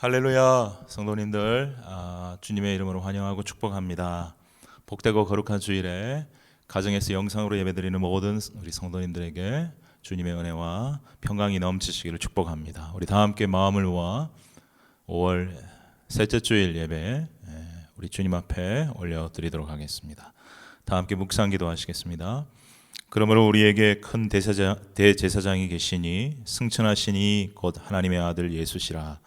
할렐루야, 성도님들, 주님의 이름으로 환영하고 축복합니다. 복되고 거룩한 주일에 가정에서 영상으로 예배드리는 모든 우리 성도님들에게 주님의 은혜와 평강이 넘치시기를 축복합니다. 우리 다 함께 마음을 모아 5월 셋째 주일 예배 우리 주님 앞에 올려드리도록 하겠습니다. 다 함께 묵상 기도하시겠습니다. 그러므로 우리에게 큰 대제사장이 계시니 승천하시니 곧 하나님의 아들 예수시라.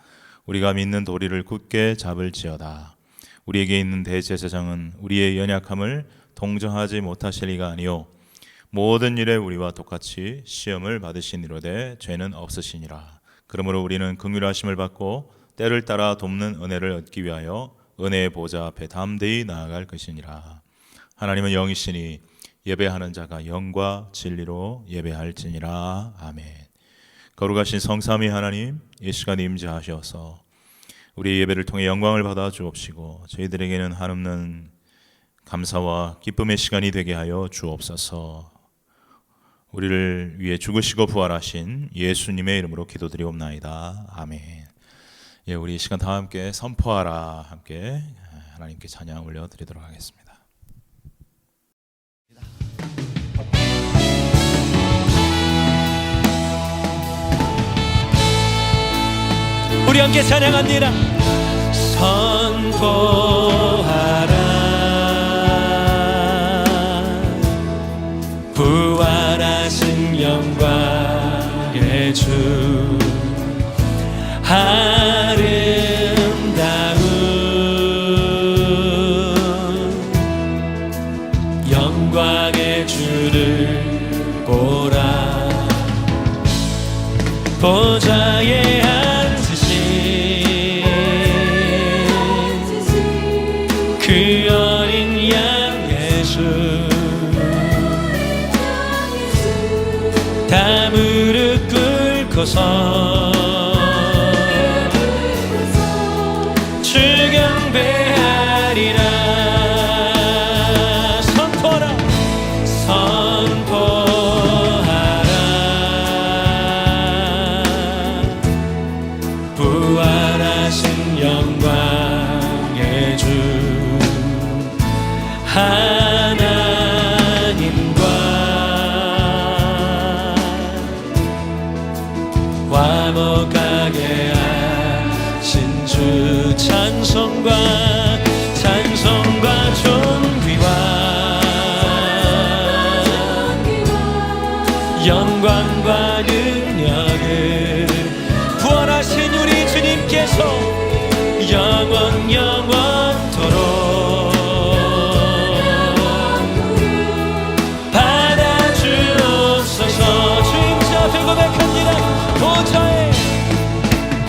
우리가 믿는 도리를 굳게 잡을지어다. 우리에게 있는 대제사장은 우리의 연약함을 동정하지 못하실 리가 아니요 모든 일에 우리와 똑같이 시험을 받으시니로되 죄는 없으시니라. 그러므로 우리는 긍휼하심을 받고 때를 따라 돕는 은혜를 얻기 위하여 은혜의 보좌 앞에 담대히 나아갈 것이니라. 하나님은 영이시니 예배하는 자가 영과 진리로 예배할지니라. 아멘. 거룩하신 성삼위 하나님, 이 시간에 임재하셔서 우리 예배를 통해 영광을 받아 주옵시고 저희들에게는 한없는 감사와 기쁨의 시간이 되게 하여 주옵소서. 우리를 위해 죽으시고 부활하신 예수님의 이름으로 기도드리옵나이다. 아멘. 우리 이 시간 다 함께 선포하라 함께 하나님께 찬양 올려드리도록 하겠습니다. 우리 함께 찬양합니다. 선포하라 부활하신 영광의 주 아름다운 영광의 주를 보라. 보좌에 그 어린 양 예수 다 무릎 꿇고서 주 경배하리라. 선포하라 부활하신 영광의 주 하나님과 화목하게 하신 주 찬송과 존귀와 영광과 능력을 부활하신 우리 주님께서 영원토록 고백합니다.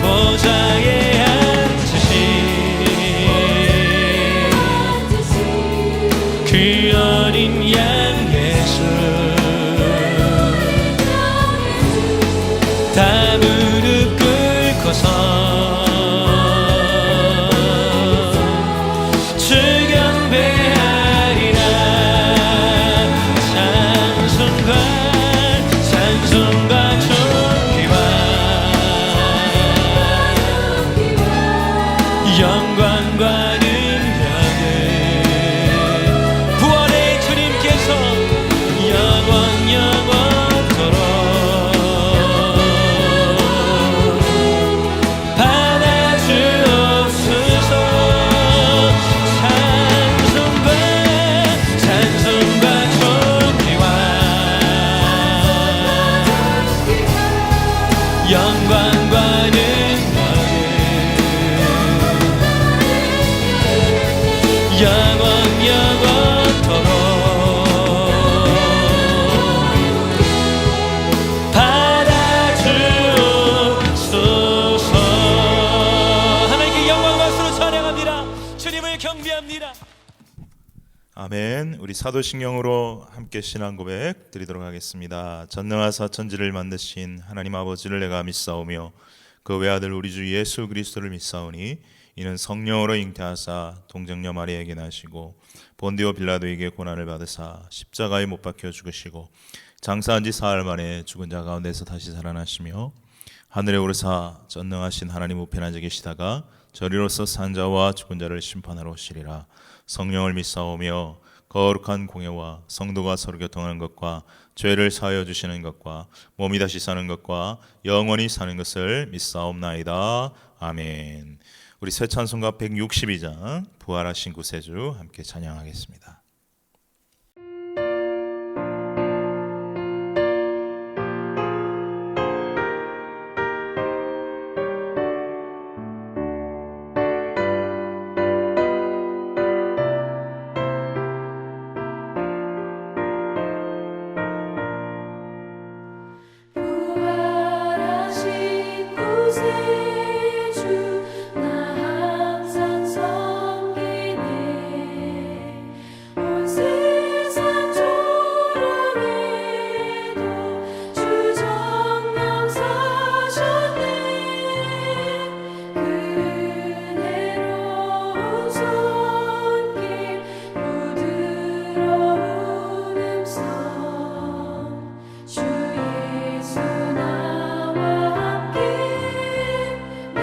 보좌에 앉으신 그 어린 양 예수 다 무릎 꿇고서 주 경배하리라. 찬송과 존귀와 영광과 능력을 부활의 주님께서 영원토록 받아주옵소서. 찬송과 존귀와 영광과 능력을 영원토록 받아주옵소서. 하나님께 영광 박수로 찬양합니다. 주님을 경배합니다. 아멘. 우리 사도신경으로 함께 신앙 고백 드리도록 하겠습니다. 전능하사 천지를 만드신 하나님 아버지를 내가 믿사오며 그 외아들 우리 주 예수 그리스도를 믿사오니 이는 성령으로 잉태하사 동정녀 마리아에게 나시고 본디오 빌라도에게 고난을 받으사 십자가에 못 박혀 죽으시고 장사한 지 사흘 만에 죽은 자 가운데서 다시 살아나시며 하늘에 오르사 전능하신 하나님 우편 앉아 계시다가 저리로서 산 자와 죽은 자를 심판하러 오시리라. 성령을 믿사오며 거룩한 공예와 성도가 서로 교통하는 것과 죄를 사하여 주시는 것과 몸이 다시 사는 것과 영원히 사는 것을 믿사옵나이다. 아멘. 우리 새 찬송가 162장 부활하신 구세주 함께 찬양하겠습니다. 부활하신 구세주 나 항상 섬기네 온 세상 조랑에도 주 정령 사셨네 그 은혜로운 손길 부드러운 음성 주 예수 나와 함께 늘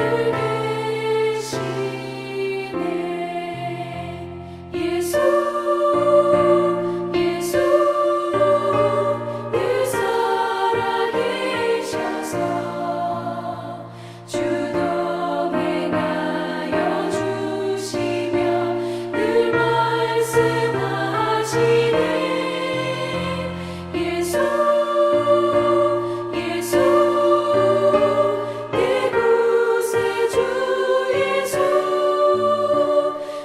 계시네 예수 예수 늘 살아계셔서 주 동행하여 주시며 늘 말씀하시네 예수 예수 내 구세주 예수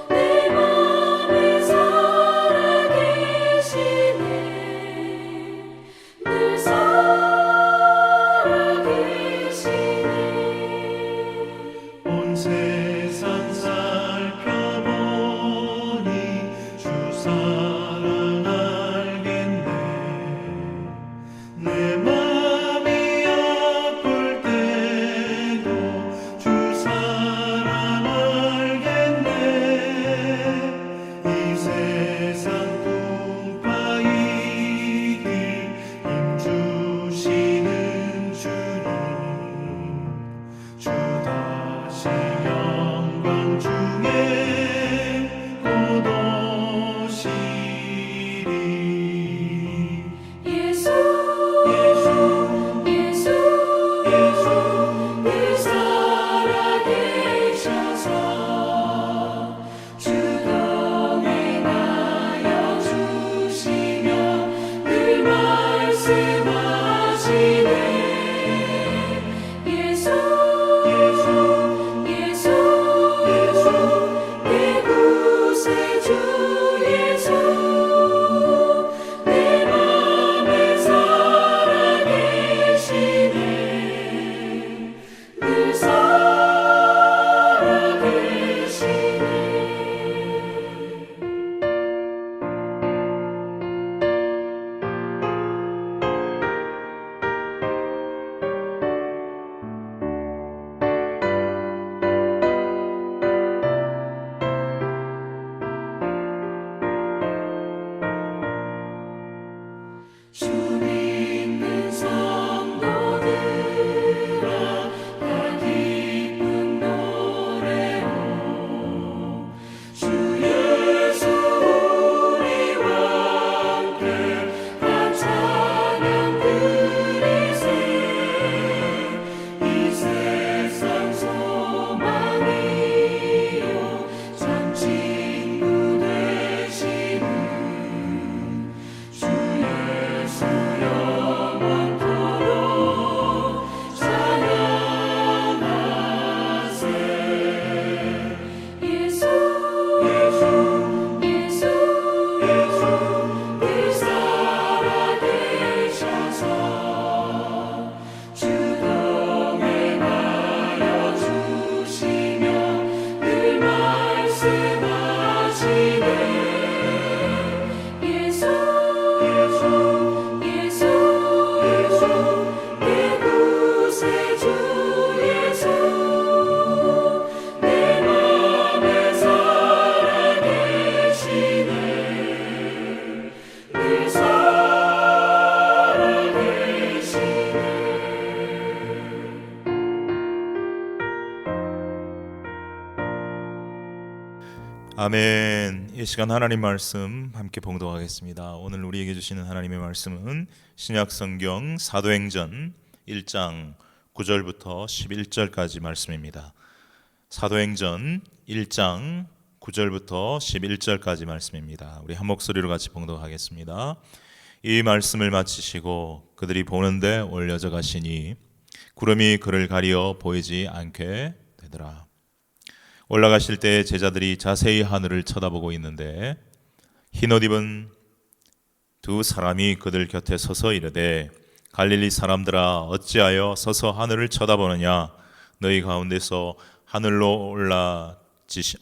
내 맘에 살아계시네 늘 살아계시네 온 세상 살펴보니 주 사랑 알겠네 내 맘이 아플 때도 주 사랑 알겠네 이 세상 풍파이길 힘주시는 주님 주 다시 영광 중에 곧 오시리 예수 예수 예수 예수 늘 살아계셔서 주 동행하여 주시며 늘 말씀하시네 예수 예수 예수 예수 내 구세주 예수 내 맘에 살아계시네 늘 살아계시네 주 믿는 성도들아 다 기쁜 노래로 주 예수 우리와 함께 다 찬양 드리세 이 세상 소망이요 참 친구 되시는 주 예수 영원토록 찬양하세 예수 예수 예수 예수 늘 살아계셔서 주 동행하여 주시며 늘 말씀하시네 예수 예수 예수 예수 내 구세주 예수 내 맘에 살아계시네 늘 살아계시네 아멘. 이 시간 하나님 말씀 함께 봉독하겠습니다. 오늘 우리에게 주시는 하나님의 말씀은 신약성경 사도행전 1장 9절부터 11절까지 말씀입니다. 사도행전 1장 9절부터 11절까지 말씀입니다. 우리 한 목소리로 같이 봉독하겠습니다. 이 말씀을 마치시고 그들이 보는데 올려져 가시니 구름이 그를 가리어 보이지 않게 되더라. 올라가실 때 제자들이 자세히 하늘을 쳐다보고 있는데 흰옷 입은 두 사람이 그들 곁에 서서 이르되 갈릴리 사람들아 어찌하여 서서 하늘을 쳐다보느냐. 너희 가운데서 하늘로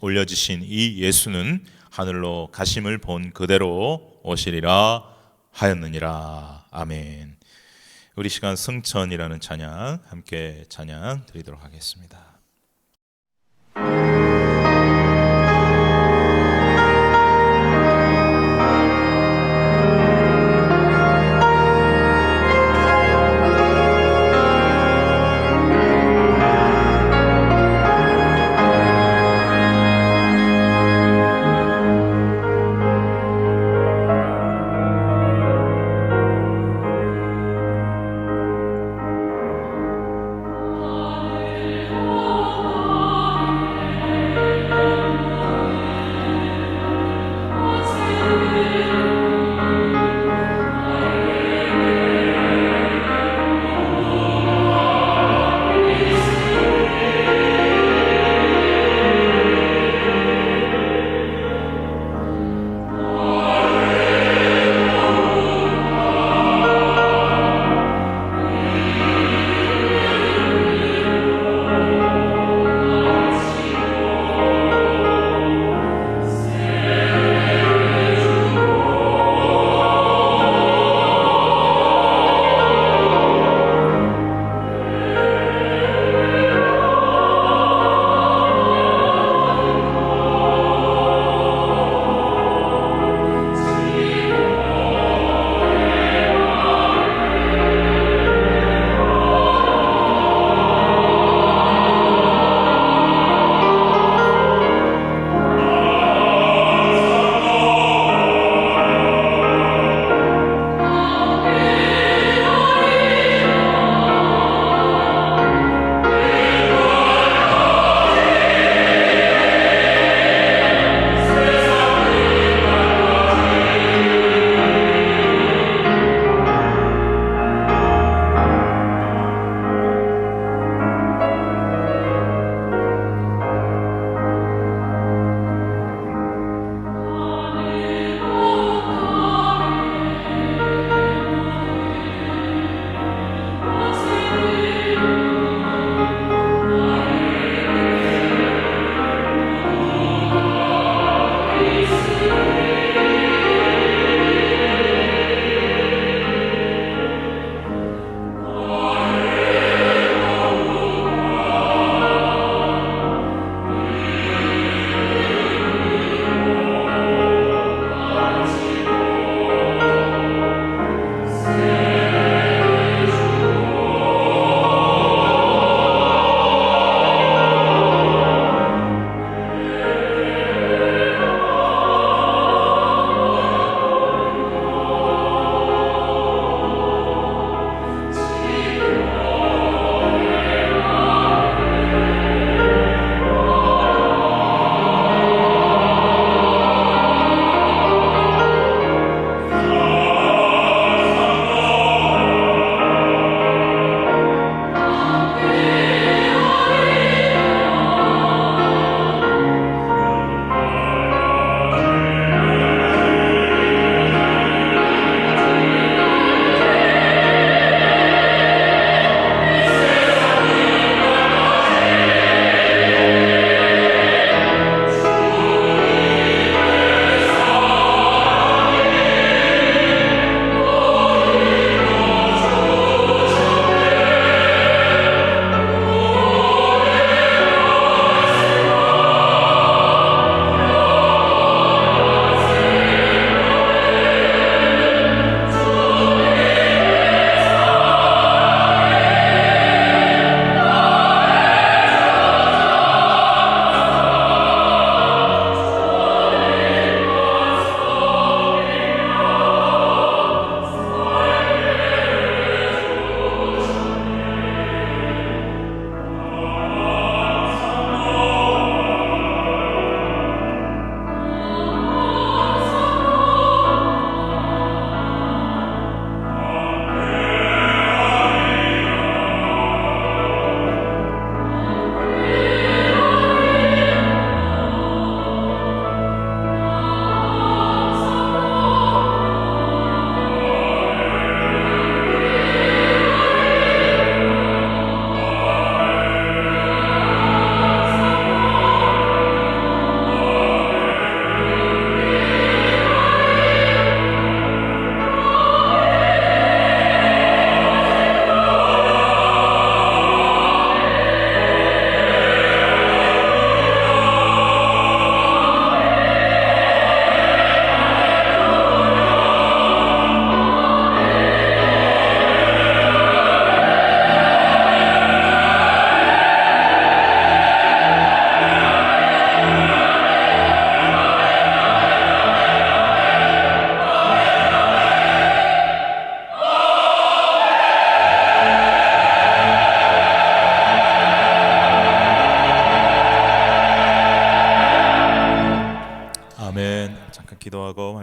올려지신 이 예수는 하늘로 가심을 본 그대로 오시리라 하였느니라. 아멘. 우리 시간 승천이라는 찬양 함께 찬양 드리도록 하겠습니다. Alleluia.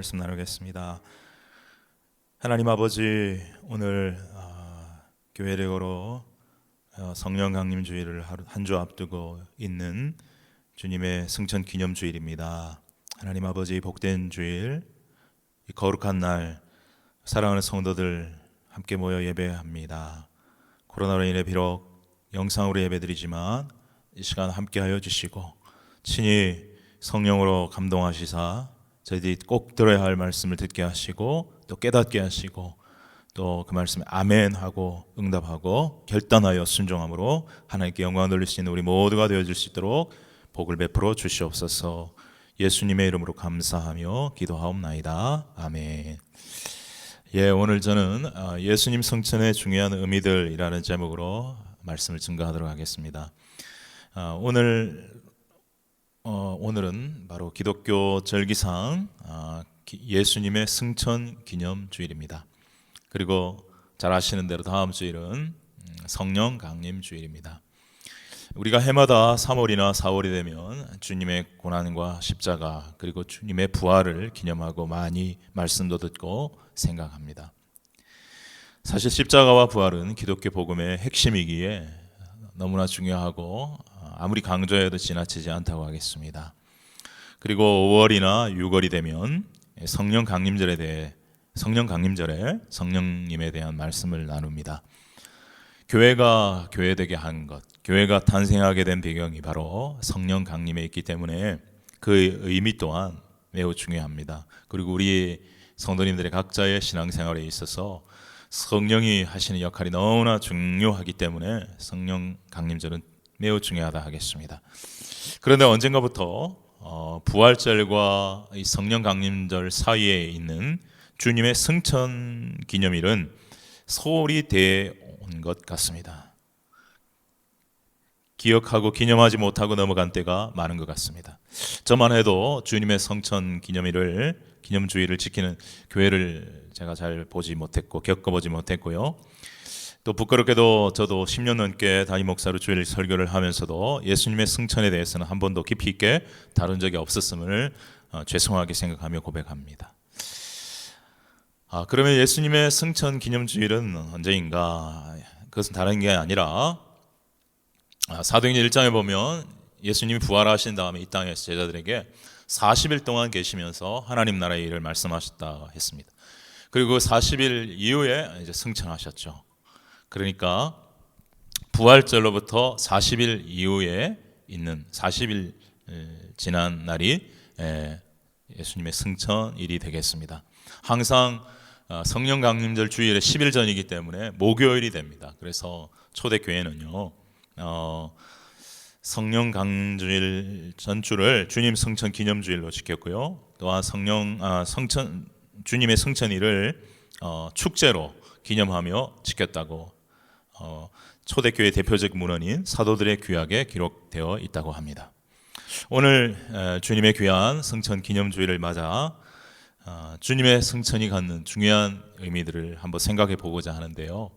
말씀 나누겠습니다. 하나님 아버지, 오늘 교회를 걸어 성령 강림 주일을 한 주 앞두고 있는 주님의 승천 기념 주일입니다. 하나님 아버지, 복된 주일, 이 거룩한 날, 사랑하는 성도들 함께 모여 예배합니다. 코로나로 인해 비록 영상으로 예배드리지만 이 시간 함께하여 주시고 친히 성령으로 감동하시사 저희들이 꼭 들어야 할 말씀을 듣게 하시고 또 깨닫게 하시고 또 그 말씀에 아멘하고 응답하고 결단하여 순종함으로 하나님께 영광 돌릴 수 있는 우리 모두가 되어줄 수 있도록 복을 베풀어 주시옵소서. 예수님의 이름으로 감사하며 기도하옵나이다. 아멘. 예, 오늘 저는 예수님 성천의 중요한 의미들이라는 제목으로 말씀을 증거하도록 하겠습니다. 오늘은 바로 기독교 절기상 예수님의 승천 기념 주일입니다. 그리고 잘 아시는 대로 다음 주일은 성령 강림 주일입니다. 우리가 해마다 3월이나 4월이 되면 주님의 고난과 십자가 그리고 주님의 부활을 기념하고 많이 말씀도 듣고 생각합니다. 사실 십자가와 부활은 기독교 복음의 핵심이기에 너무나 중요하고 아무리 강조해도 지나치지 않다고 하겠습니다. 그리고 5월이나 6월이 되면 성령 강림절에 성령님에 대한 말씀을 나눕니다. 교회가 교회되게 한 것, 교회가 탄생하게 된 배경이 바로 성령 강림에 있기 때문에 그 의미 또한 매우 중요합니다. 그리고 우리 성도님들의 각자의 신앙생활에 있어서 성령이 하시는 역할이 너무나 중요하기 때문에 성령 강림절은 매우 중요하다 하겠습니다. 그런데 언젠가부터 부활절과 이 성령 강림절 사이에 있는 주님의 승천 기념일은 소홀히 되어온 것 같습니다. 기억하고 기념하지 못하고 넘어간 때가 많은 것 같습니다. 저만 해도 주님의 성천 기념주의를 지키는 교회를 제가 잘 보지 못했고 겪어보지 못했고요. 또 부끄럽게도 저도 10년 넘게 담임 목사로 주일 설교를 하면서도 예수님의 승천에 대해서는 한 번도 깊이 있게 다룬 적이 없었음을 죄송하게 생각하며 고백합니다. 그러면 예수님의 승천 기념주일은 언제인가? 그것은 다른 게 아니라 사도행전 1장에 보면 예수님이 부활하신 다음에 이 땅에서 제자들에게 40일 동안 계시면서 하나님 나라의 일을 말씀하셨다 했습니다. 그리고 40일 이후에 이제 승천하셨죠. 그러니까 부활절로부터 40일 이후에 있는 40일 지난 날이 예수님의 승천일이 되겠습니다. 항상 성령 강림절 주일의 10일 전이기 때문에 목요일이 됩니다. 그래서 초대교회는요 성령 강주일 전주를 주님 승천 기념주일로 지켰고요. 또한 주님의 승천일을 축제로 기념하며 지켰다고 초대교회 대표적 문헌인 사도들의 규약에 기록되어 있다고 합니다. 오늘 주님의 귀한 승천 기념주일을 맞아 주님의 승천이 갖는 중요한 의미들을 한번 생각해 보고자 하는데요.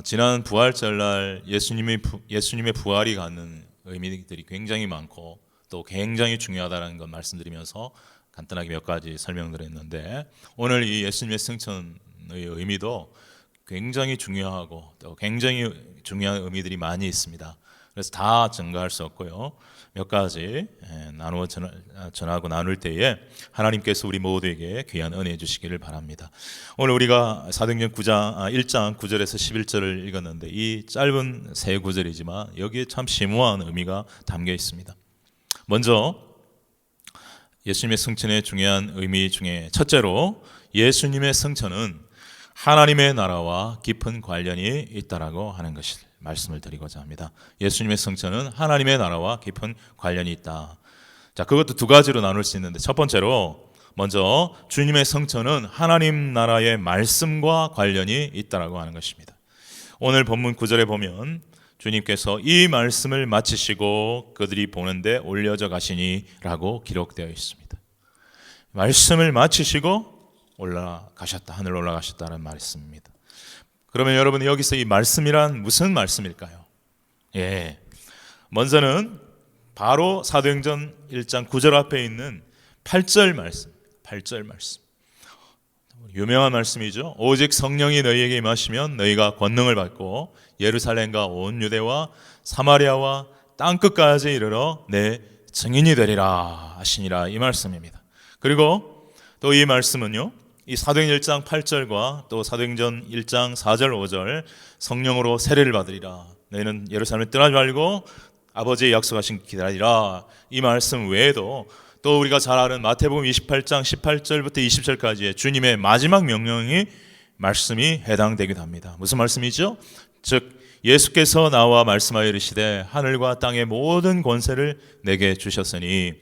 지난 부활절날 예수님의 부활이 갖는 의미들이 굉장히 많고 또 굉장히 중요하다는 것 말씀드리면서 간단하게 몇 가지 설명드렸는데 오늘 이 예수님의 승천의 의미도 굉장히 중요하고 또 굉장히 중요한 의미들이 많이 있습니다. 그래서 다 증거할 수 없고요. 몇 가지 나누어 전하고 나눌 때에 하나님께서 우리 모두에게 귀한 은혜 주시기를 바랍니다. 오늘 우리가 사도행전 1장 9절에서 11절을 읽었는데 이 짧은 세 구절이지만 여기에 참 심오한 의미가 담겨 있습니다. 먼저 예수님의 승천의 중요한 의미 중에 첫째로 예수님의 승천은 하나님의 나라와 깊은 관련이 있다라고 하는 것을 말씀을 드리고자 합니다. 예수님의 승천은 하나님의 나라와 깊은 관련이 있다. 자, 그것도 두 가지로 나눌 수 있는데 첫 번째로 먼저 주님의 승천은 하나님 나라의 말씀과 관련이 있다라고 하는 것입니다. 오늘 본문 9절에 보면 주님께서 이 말씀을 마치시고 그들이 보는데 올려져 가시니라고 기록되어 있습니다. 말씀을 마치시고 올라가셨다, 하늘 올라가셨다는 말씀입니다. 그러면 여러분 여기서 이 말씀이란 무슨 말씀일까요? 먼저는 바로 사도행전 1장 9절 앞에 있는 8절 말씀, 8절 말씀. 유명한 말씀이죠. 오직 성령이 너희에게 임하시면 너희가 권능을 받고 예루살렘과 온 유대와 사마리아와 땅끝까지 이르러 내 증인이 되리라 하시니라, 이 말씀입니다. 그리고 또 이 말씀은요, 이 사도행전 1장 8절과 또 사도행전 1장 4절 5절 성령으로 세례를 받으리라, 너희는 예루살렘을 떠나지 말고 아버지의 약속하신 기다리라, 이 말씀 외에도 또 우리가 잘 아는 마태복음 28장 18절부터 20절까지의 주님의 마지막 명령이 말씀이 해당되기도 합니다. 무슨 말씀이죠? 즉 예수께서 나와 말씀하여 이르시되 하늘과 땅의 모든 권세를 내게 주셨으니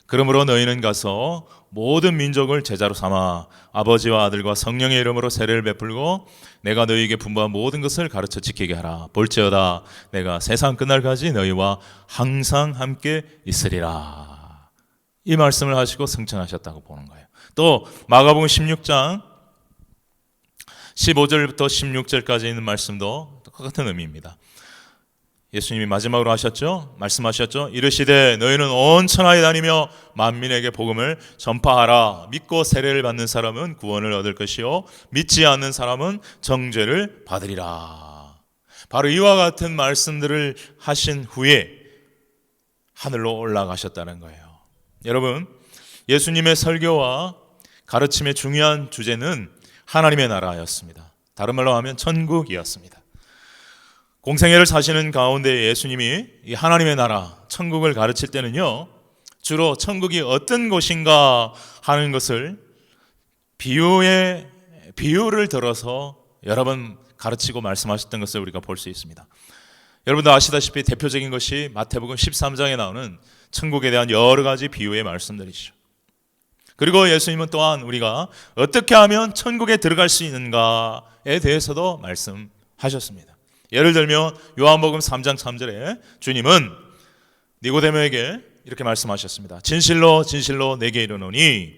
그러므로 너희는 가서 모든 민족을 제자로 삼아 아버지와 아들과 성령의 이름으로 세례를 베풀고 내가 너희에게 분부한 모든 것을 가르쳐 지키게 하라. 볼지어다 내가 세상 끝날까지 너희와 항상 함께 있으리라. 이 말씀을 하시고 승천하셨다고 보는 거예요. 또 마가복음 16장 15절부터 16절까지 있는 말씀도 똑같은 의미입니다. 예수님이 마지막으로 하셨죠? 말씀하셨죠? 이르시되 너희는 온 천하에 다니며 만민에게 복음을 전파하라. 믿고 세례를 받는 사람은 구원을 얻을 것이요 믿지 않는 사람은 정죄를 받으리라. 바로 이와 같은 말씀들을 하신 후에 하늘로 올라가셨다는 거예요. 여러분, 예수님의 설교와 가르침의 중요한 주제는 하나님의 나라였습니다. 다른 말로 하면 천국이었습니다. 공생애를 사시는 가운데 예수님이 이 하나님의 나라, 천국을 가르칠 때는요, 주로 천국이 어떤 곳인가 하는 것을 비유를 들어서 여러 번 가르치고 말씀하셨던 것을 우리가 볼 수 있습니다. 여러분도 아시다시피 대표적인 것이 마태복음 13장에 나오는 천국에 대한 여러 가지 비유의 말씀들이죠. 그리고 예수님은 또한 우리가 어떻게 하면 천국에 들어갈 수 있는가에 대해서도 말씀하셨습니다. 예를 들면 요한복음 3장 3절에 주님은 니고데모에게 이렇게 말씀하셨습니다. 진실로 진실로 내게 이르노니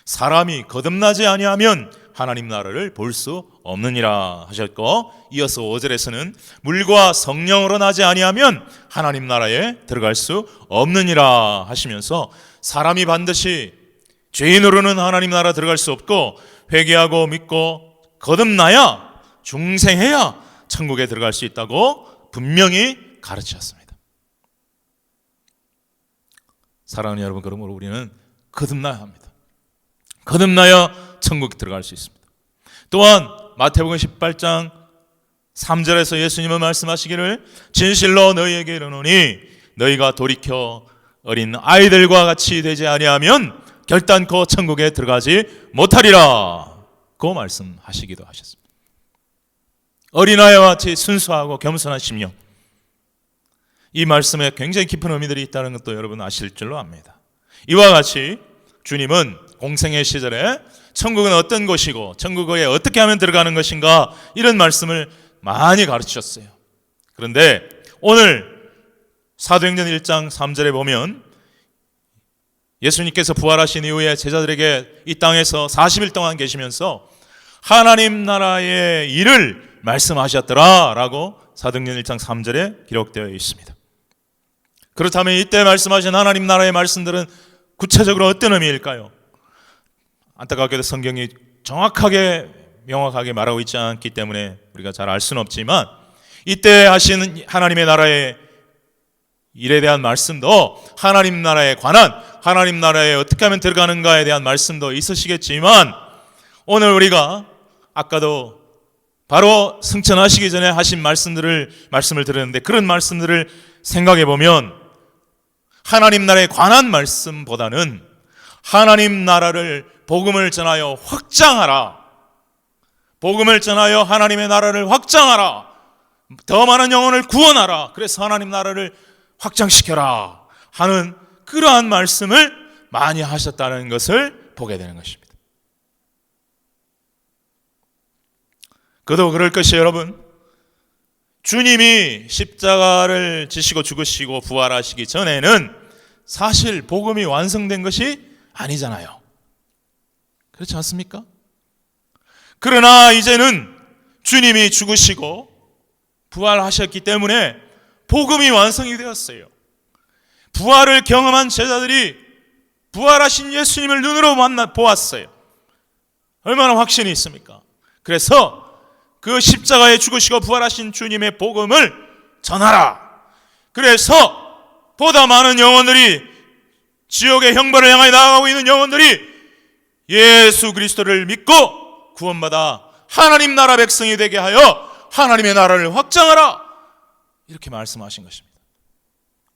사람이 거듭나지 아니하면 하나님 나라를 볼 수 없느니라 하셨고, 이어서 5절에서는 물과 성령으로 나지 아니하면 하나님 나라에 들어갈 수 없느니라 하시면서 사람이 반드시 죄인으로는 하나님 나라 들어갈 수 없고 회개하고 믿고 거듭나야, 중생해야 천국에 들어갈 수 있다고 분명히 가르치셨습니다. 사랑하는 여러분, 그러므로 우리는 거듭나야 합니다. 거듭나야 천국에 들어갈 수 있습니다. 또한 마태복음 18장 3절에서 예수님은 말씀하시기를 진실로 너희에게 이르노니 너희가 돌이켜 어린 아이들과 같이 되지 아니하면 결단코 천국에 들어가지 못하리라 고 말씀하시기도 하셨습니다. 어린아이와 같이 순수하고 겸손한 심령, 이 말씀에 굉장히 깊은 의미들이 있다는 것도 여러분 아실 줄로 압니다. 이와 같이 주님은 공생애 시절에 천국은 어떤 곳이고 천국에 어떻게 하면 들어가는 것인가, 이런 말씀을 많이 가르치셨어요. 그런데 오늘 사도행전 1장 3절에 보면 예수님께서 부활하신 이후에 제자들에게 이 땅에서 40일 동안 계시면서 하나님 나라의 일을 말씀하셨더라 라고 사도행전 1장 3절에 기록되어 있습니다. 그렇다면 이때 말씀하신 하나님 나라의 말씀들은 구체적으로 어떤 의미일까요? 안타깝게도 성경이 정확하게 명확하게 말하고 있지 않기 때문에 우리가 잘 알 수는 없지만, 이때 하시는 하나님의 나라의 일에 대한 말씀도, 하나님 나라에 관한, 하나님 나라에 어떻게 하면 들어가는가에 대한 말씀도 있으시겠지만, 오늘 우리가 아까도 바로 승천하시기 전에 하신 말씀을 들었는데, 그런 말씀들을 생각해 보면 하나님 나라에 관한 말씀보다는 하나님 나라를, 복음을 전하여 확장하라, 복음을 전하여 하나님의 나라를 확장하라, 더 많은 영혼을 구원하라, 그래서 하나님 나라를 확장시켜라 하는 그러한 말씀을 많이 하셨다는 것을 보게 되는 것입니다. 그도 그럴 것이, 여러분, 주님이 십자가를 지시고 죽으시고 부활하시기 전에는 사실 복음이 완성된 것이 아니잖아요. 그렇지 않습니까? 그러나 이제는 주님이 죽으시고 부활하셨기 때문에 복음이 완성이 되었어요. 부활을 경험한 제자들이 부활하신 예수님을 눈으로 보았어요. 얼마나 확신이 있습니까? 그래서 그 십자가에 죽으시고 부활하신 주님의 복음을 전하라. 그래서 보다 많은 영혼들이, 지옥의 형벌을 향하여 나아가고 있는 영혼들이 예수 그리스도를 믿고 구원받아 하나님 나라 백성이 되게 하여 하나님의 나라를 확장하라, 이렇게 말씀하신 것입니다.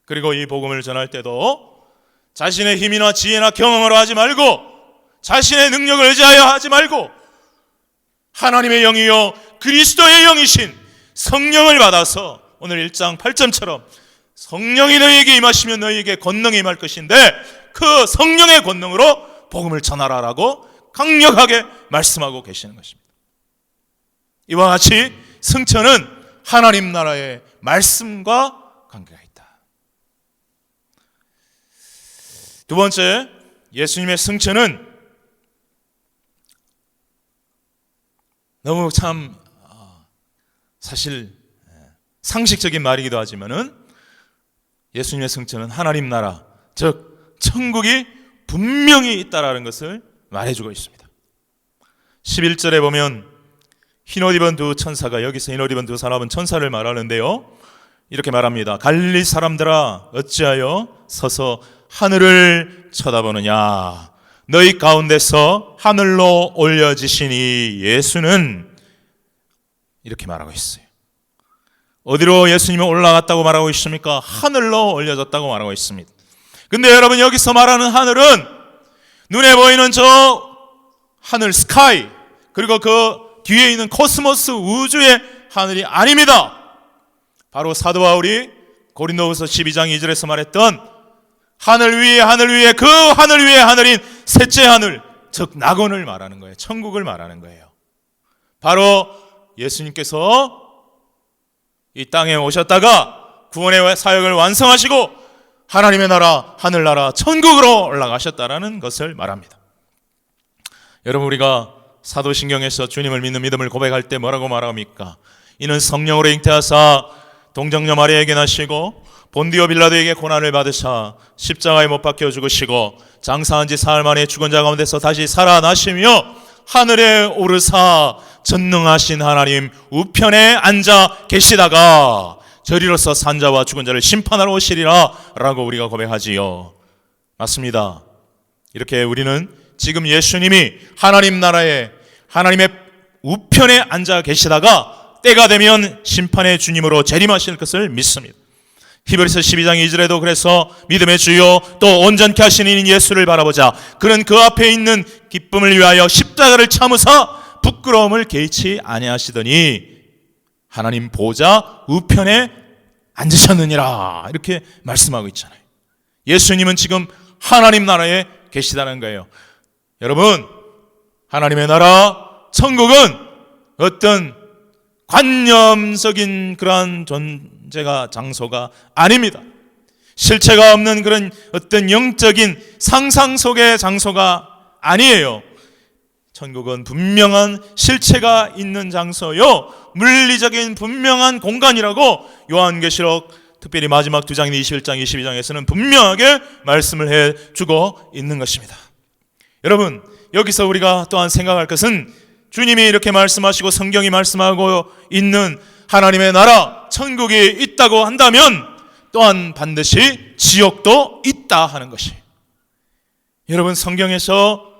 그리고 이 복음을 전할 때도 자신의 힘이나 지혜나 경험으로 하지 말고, 자신의 능력을 의지하여 하지 말고, 하나님의 영이요 그리스도의 영이신 성령을 받아서 오늘 1장 8절처럼 성령이 너희에게 임하시면 너희에게 권능이 임할 것인데 그 성령의 권능으로 복음을 전하라라고 강력하게 말씀하고 계시는 것입니다. 이와 같이 승천은 하나님 나라의 말씀과 관계가 있다. 두 번째, 예수님의 승천은 너무 참 사실 상식적인 말이기도 하지만은 예수님의 승천은 하나님 나라, 즉 천국이 분명히 있다라는 것을 말해주고 있습니다. 11절에 보면 흰옷 입은 두 천사가, 여기서 흰옷 입은 두 사람은 천사를 말하는데요, 이렇게 말합니다. 갈릴리 사람들아 어찌하여 서서 하늘을 쳐다보느냐. 너희 가운데서 하늘로 올려지시니 예수는, 이렇게 말하고 있어요. 어디로 예수님이 올라갔다고 말하고 있습니까? 하늘로 올려졌다고 말하고 있습니다. 근데 여러분, 여기서 말하는 하늘은 눈에 보이는 저 하늘 스카이, 그리고 그 뒤에 있는 코스모스 우주의 하늘이 아닙니다. 바로 사도 바울이 고린도후서 12장 2절에서 말했던 하늘 위에 그 하늘 위에 하늘인 셋째 하늘, 즉 낙원을 말하는 거예요. 천국을 말하는 거예요. 바로 예수님께서 이 땅에 오셨다가 구원의 사역을 완성하시고 하나님의 나라, 하늘나라, 천국으로 올라가셨다라는 것을 말합니다. 여러분, 우리가 사도신경에서 주님을 믿는 믿음을 고백할 때 뭐라고 말합니까? 이는 성령으로 잉태하사 동정녀 마리아에게 나시고 본디오 빌라도에게 고난을 받으사 십자가에 못 박혀 죽으시고 장사한 지 사흘 만에 죽은 자 가운데서 다시 살아나시며 하늘에 오르사 전능하신 하나님 우편에 앉아 계시다가 저리로서 산자와 죽은 자를 심판하러 오시리라 라고 우리가 고백하지요. 맞습니다. 이렇게 우리는 지금 예수님이 하나님 나라에 하나님의 우편에 앉아 계시다가 때가 되면 심판의 주님으로 재림하실 것을 믿습니다. 히브리서 12장 2절에도 그래서 믿음의 주요 또 온전케 하시는 이인 예수를 바라보자. 그는 그 앞에 있는 기쁨을 위하여 십자가를 참으사 부끄러움을 개의치 아니하시더니 하나님 보좌 우편에 앉으셨느니라, 이렇게 말씀하고 있잖아요. 예수님은 지금 하나님 나라에 계시다는 거예요. 여러분, 하나님의 나라 천국은 어떤 관념적인 그러한 존재가, 장소가 아닙니다. 실체가 없는 그런 어떤 영적인 상상 속의 장소가 아니에요. 천국은 분명한 실체가 있는 장소요, 물리적인 분명한 공간이라고 요한계시록 특별히 마지막 2장 21장 22장에서는 분명하게 말씀을 해주고 있는 것입니다. 여러분, 여기서 우리가 또한 생각할 것은 주님이 이렇게 말씀하시고 성경이 말씀하고 있는 하나님의 나라 천국이 있다고 한다면 또한 반드시 지옥도 있다 하는 것이, 여러분, 성경에서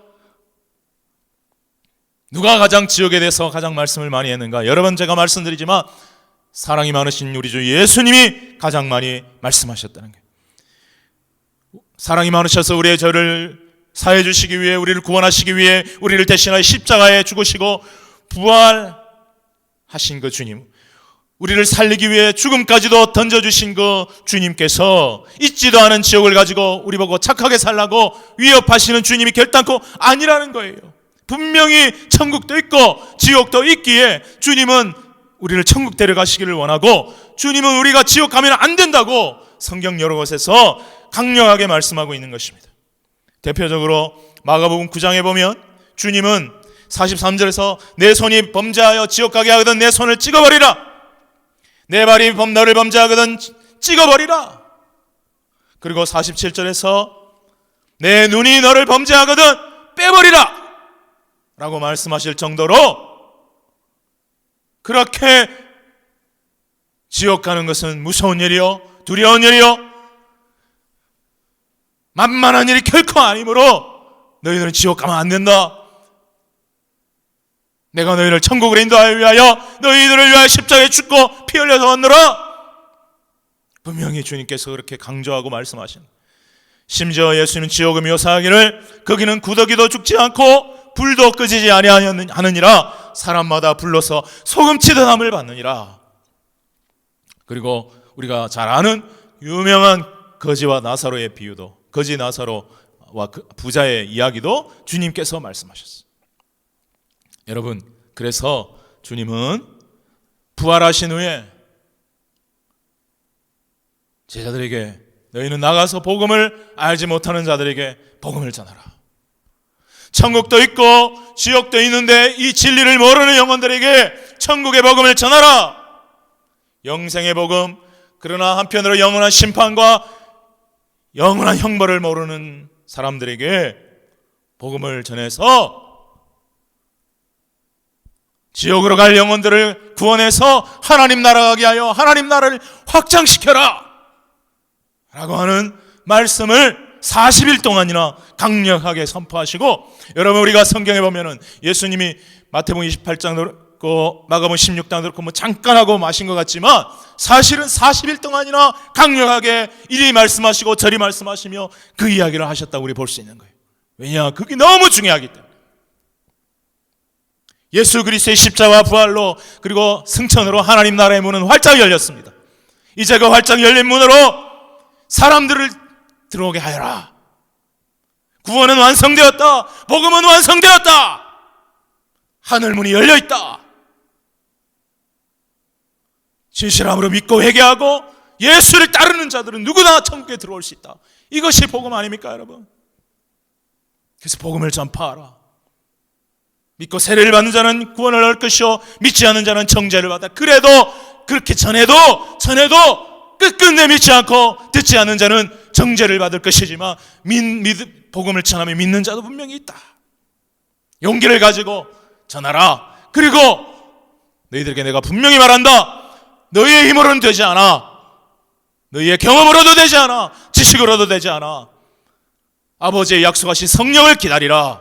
누가 가장 지옥에 대해서 가장 말씀을 많이 했는가? 여러 번 제가 말씀드리지만 사랑이 많으신 우리 주 예수님이 가장 많이 말씀하셨다는 거예요. 사랑이 많으셔서 우리의 죄를 사해 주시기 위해, 우리를 구원하시기 위해 우리를 대신하여 십자가에 죽으시고 부활하신 그 주님, 우리를 살리기 위해 죽음까지도 던져주신 그 주님께서 있지도 않은 지옥을 가지고 우리 보고 착하게 살라고 위협하시는 주님이 결단코 아니라는 거예요. 분명히 천국도 있고 지옥도 있기에 주님은 우리를 천국 데려가시기를 원하고, 주님은 우리가 지옥 가면 안 된다고 성경 여러 곳에서 강력하게 말씀하고 있는 것입니다. 대표적으로 마가복음 9장에 보면 주님은 43절에서 내 손이 범죄하여 지옥 가게 하거든 내 손을 찍어버리라, 내 발이 너를 범죄하거든 찍어버리라. 그리고 47절에서 내 눈이 너를 범죄하거든 빼버리라 라고 말씀하실 정도로 그렇게 지옥 가는 것은 무서운 일이요, 두려운 일이요, 만만한 일이 결코 아니므로 너희들은 지옥 가면 안 된다. 내가 너희를 천국으로 인도하기 위하여 너희들을 위하여 십자가에 죽고 피 흘려서 왔노라. 분명히 주님께서 그렇게 강조하고 말씀하신, 심지어 예수님은 지옥을 묘사하기를 거기는 구더기도 죽지 않고 불도 끄지지 아니하느니라 사람마다 불러서 소금치듯 함을 받느니라. 그리고 우리가 잘 아는 유명한 거지와 나사로의 비유도, 거지 나사로와 그 부자의 이야기도 주님께서 말씀하셨어요. 여러분, 그래서 주님은 부활하신 후에 제자들에게 너희는 나가서 복음을 알지 못하는 자들에게 복음을 전하라. 천국도 있고 지옥도 있는데 이 진리를 모르는 영혼들에게 천국의 복음을 전하라. 영생의 복음, 그러나 한편으로 영원한 심판과 영원한 형벌을 모르는 사람들에게 복음을 전해서 지옥으로 갈 영혼들을 구원해서 하나님 나라 가게 하여 하나님 나라를 확장시켜라 라고 하는 말씀을 40일 동안이나 강력하게 선포하시고, 여러분 우리가 성경에 보면은 예수님이 마태복음 28장도 그렇고 마가복음 16장도 그렇고 뭐 잠깐 하고 마신 것 같지만 사실은 40일 동안이나 강력하게 이리 말씀하시고 저리 말씀하시며 그 이야기를 하셨다고 우리 볼 수 있는 거예요. 왜냐? 그게 너무 중요하기 때문에. 예수 그리스도의 십자가 부활로 그리고 승천으로 하나님 나라의 문은 활짝 열렸습니다. 이제 그 활짝 열린 문으로 사람들을 들어오게 하여라. 구원은 완성되었다. 복음은 완성되었다. 하늘문이 열려있다. 진실함으로 믿고 회개하고 예수를 따르는 자들은 누구나 천국에 들어올 수 있다. 이것이 복음 아닙니까, 여러분? 그래서 복음을 전파하라. 믿고 세례를 받는 자는 구원을 얻을 것이요 믿지 않는 자는 정죄를 받아. 그래도 그렇게 전해도 끝끝내 믿지 않고 듣지 않는 자는 정죄를 받을 것이지만 복음을 전하며 믿는 자도 분명히 있다. 용기를 가지고 전하라. 그리고 너희들에게 내가 분명히 말한다. 너희의 힘으로는 되지 않아. 너희의 경험으로도 되지 않아. 지식으로도 되지 않아. 아버지의 약속하신 성령을 기다리라.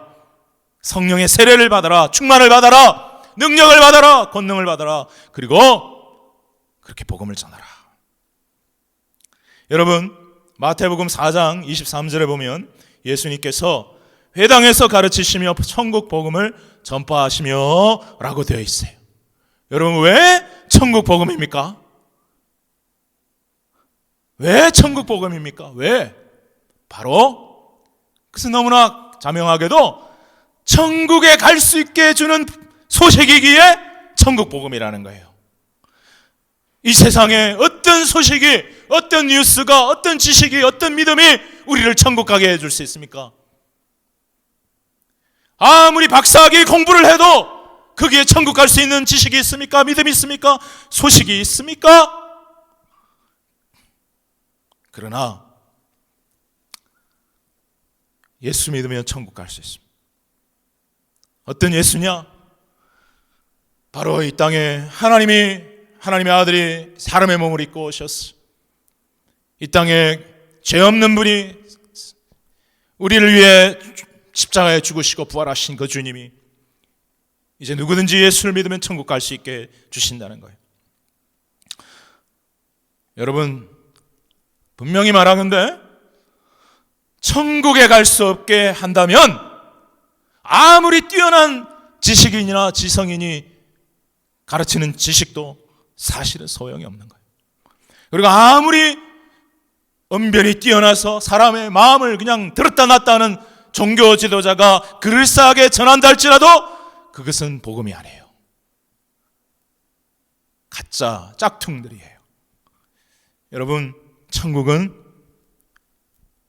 성령의 세례를 받아라. 충만을 받아라. 능력을 받아라. 권능을 받아라. 그리고 그렇게 복음을 전하라. 여러분, 마태복음 4장 23절에 보면 예수님께서 회당에서 가르치시며 천국 복음을 전파하시며 라고 되어 있어요. 여러분, 왜 천국 복음입니까? 왜 천국 복음입니까? 왜? 바로 그것은 너무나 자명하게도 천국에 갈 수 있게 해주는 소식이기에 천국 복음이라는 거예요. 이 세상에 어떤 소식이, 어떤 뉴스가, 어떤 지식이, 어떤 믿음이 우리를 천국 가게 해줄 수 있습니까? 아무리 박사학위 공부를 해도 거기에 천국 갈 수 있는 지식이 있습니까? 믿음이 있습니까? 소식이 있습니까? 그러나 예수 믿으면 천국 갈 수 있습니다. 어떤 예수냐? 바로 이 땅에 하나님의 아들이 사람의 몸을 입고 오셨어. 이 땅에 죄 없는 분이 우리를 위해 십자가에 죽으시고 부활하신 그 주님이 이제 누구든지 예수를 믿으면 천국 갈 수 있게 주신다는 거예요. 여러분, 분명히 말하건대 천국에 갈 수 없게 한다면 아무리 뛰어난 지식인이나 지성인이 가르치는 지식도 사실은 소용이 없는 거예요. 그리고 아무리 언변이 뛰어나서 사람의 마음을 그냥 들었다 놨다 하는 종교 지도자가 그럴싸하게 전한다 할지라도 그것은 복음이 아니에요. 가짜 짝퉁들이에요. 여러분, 천국은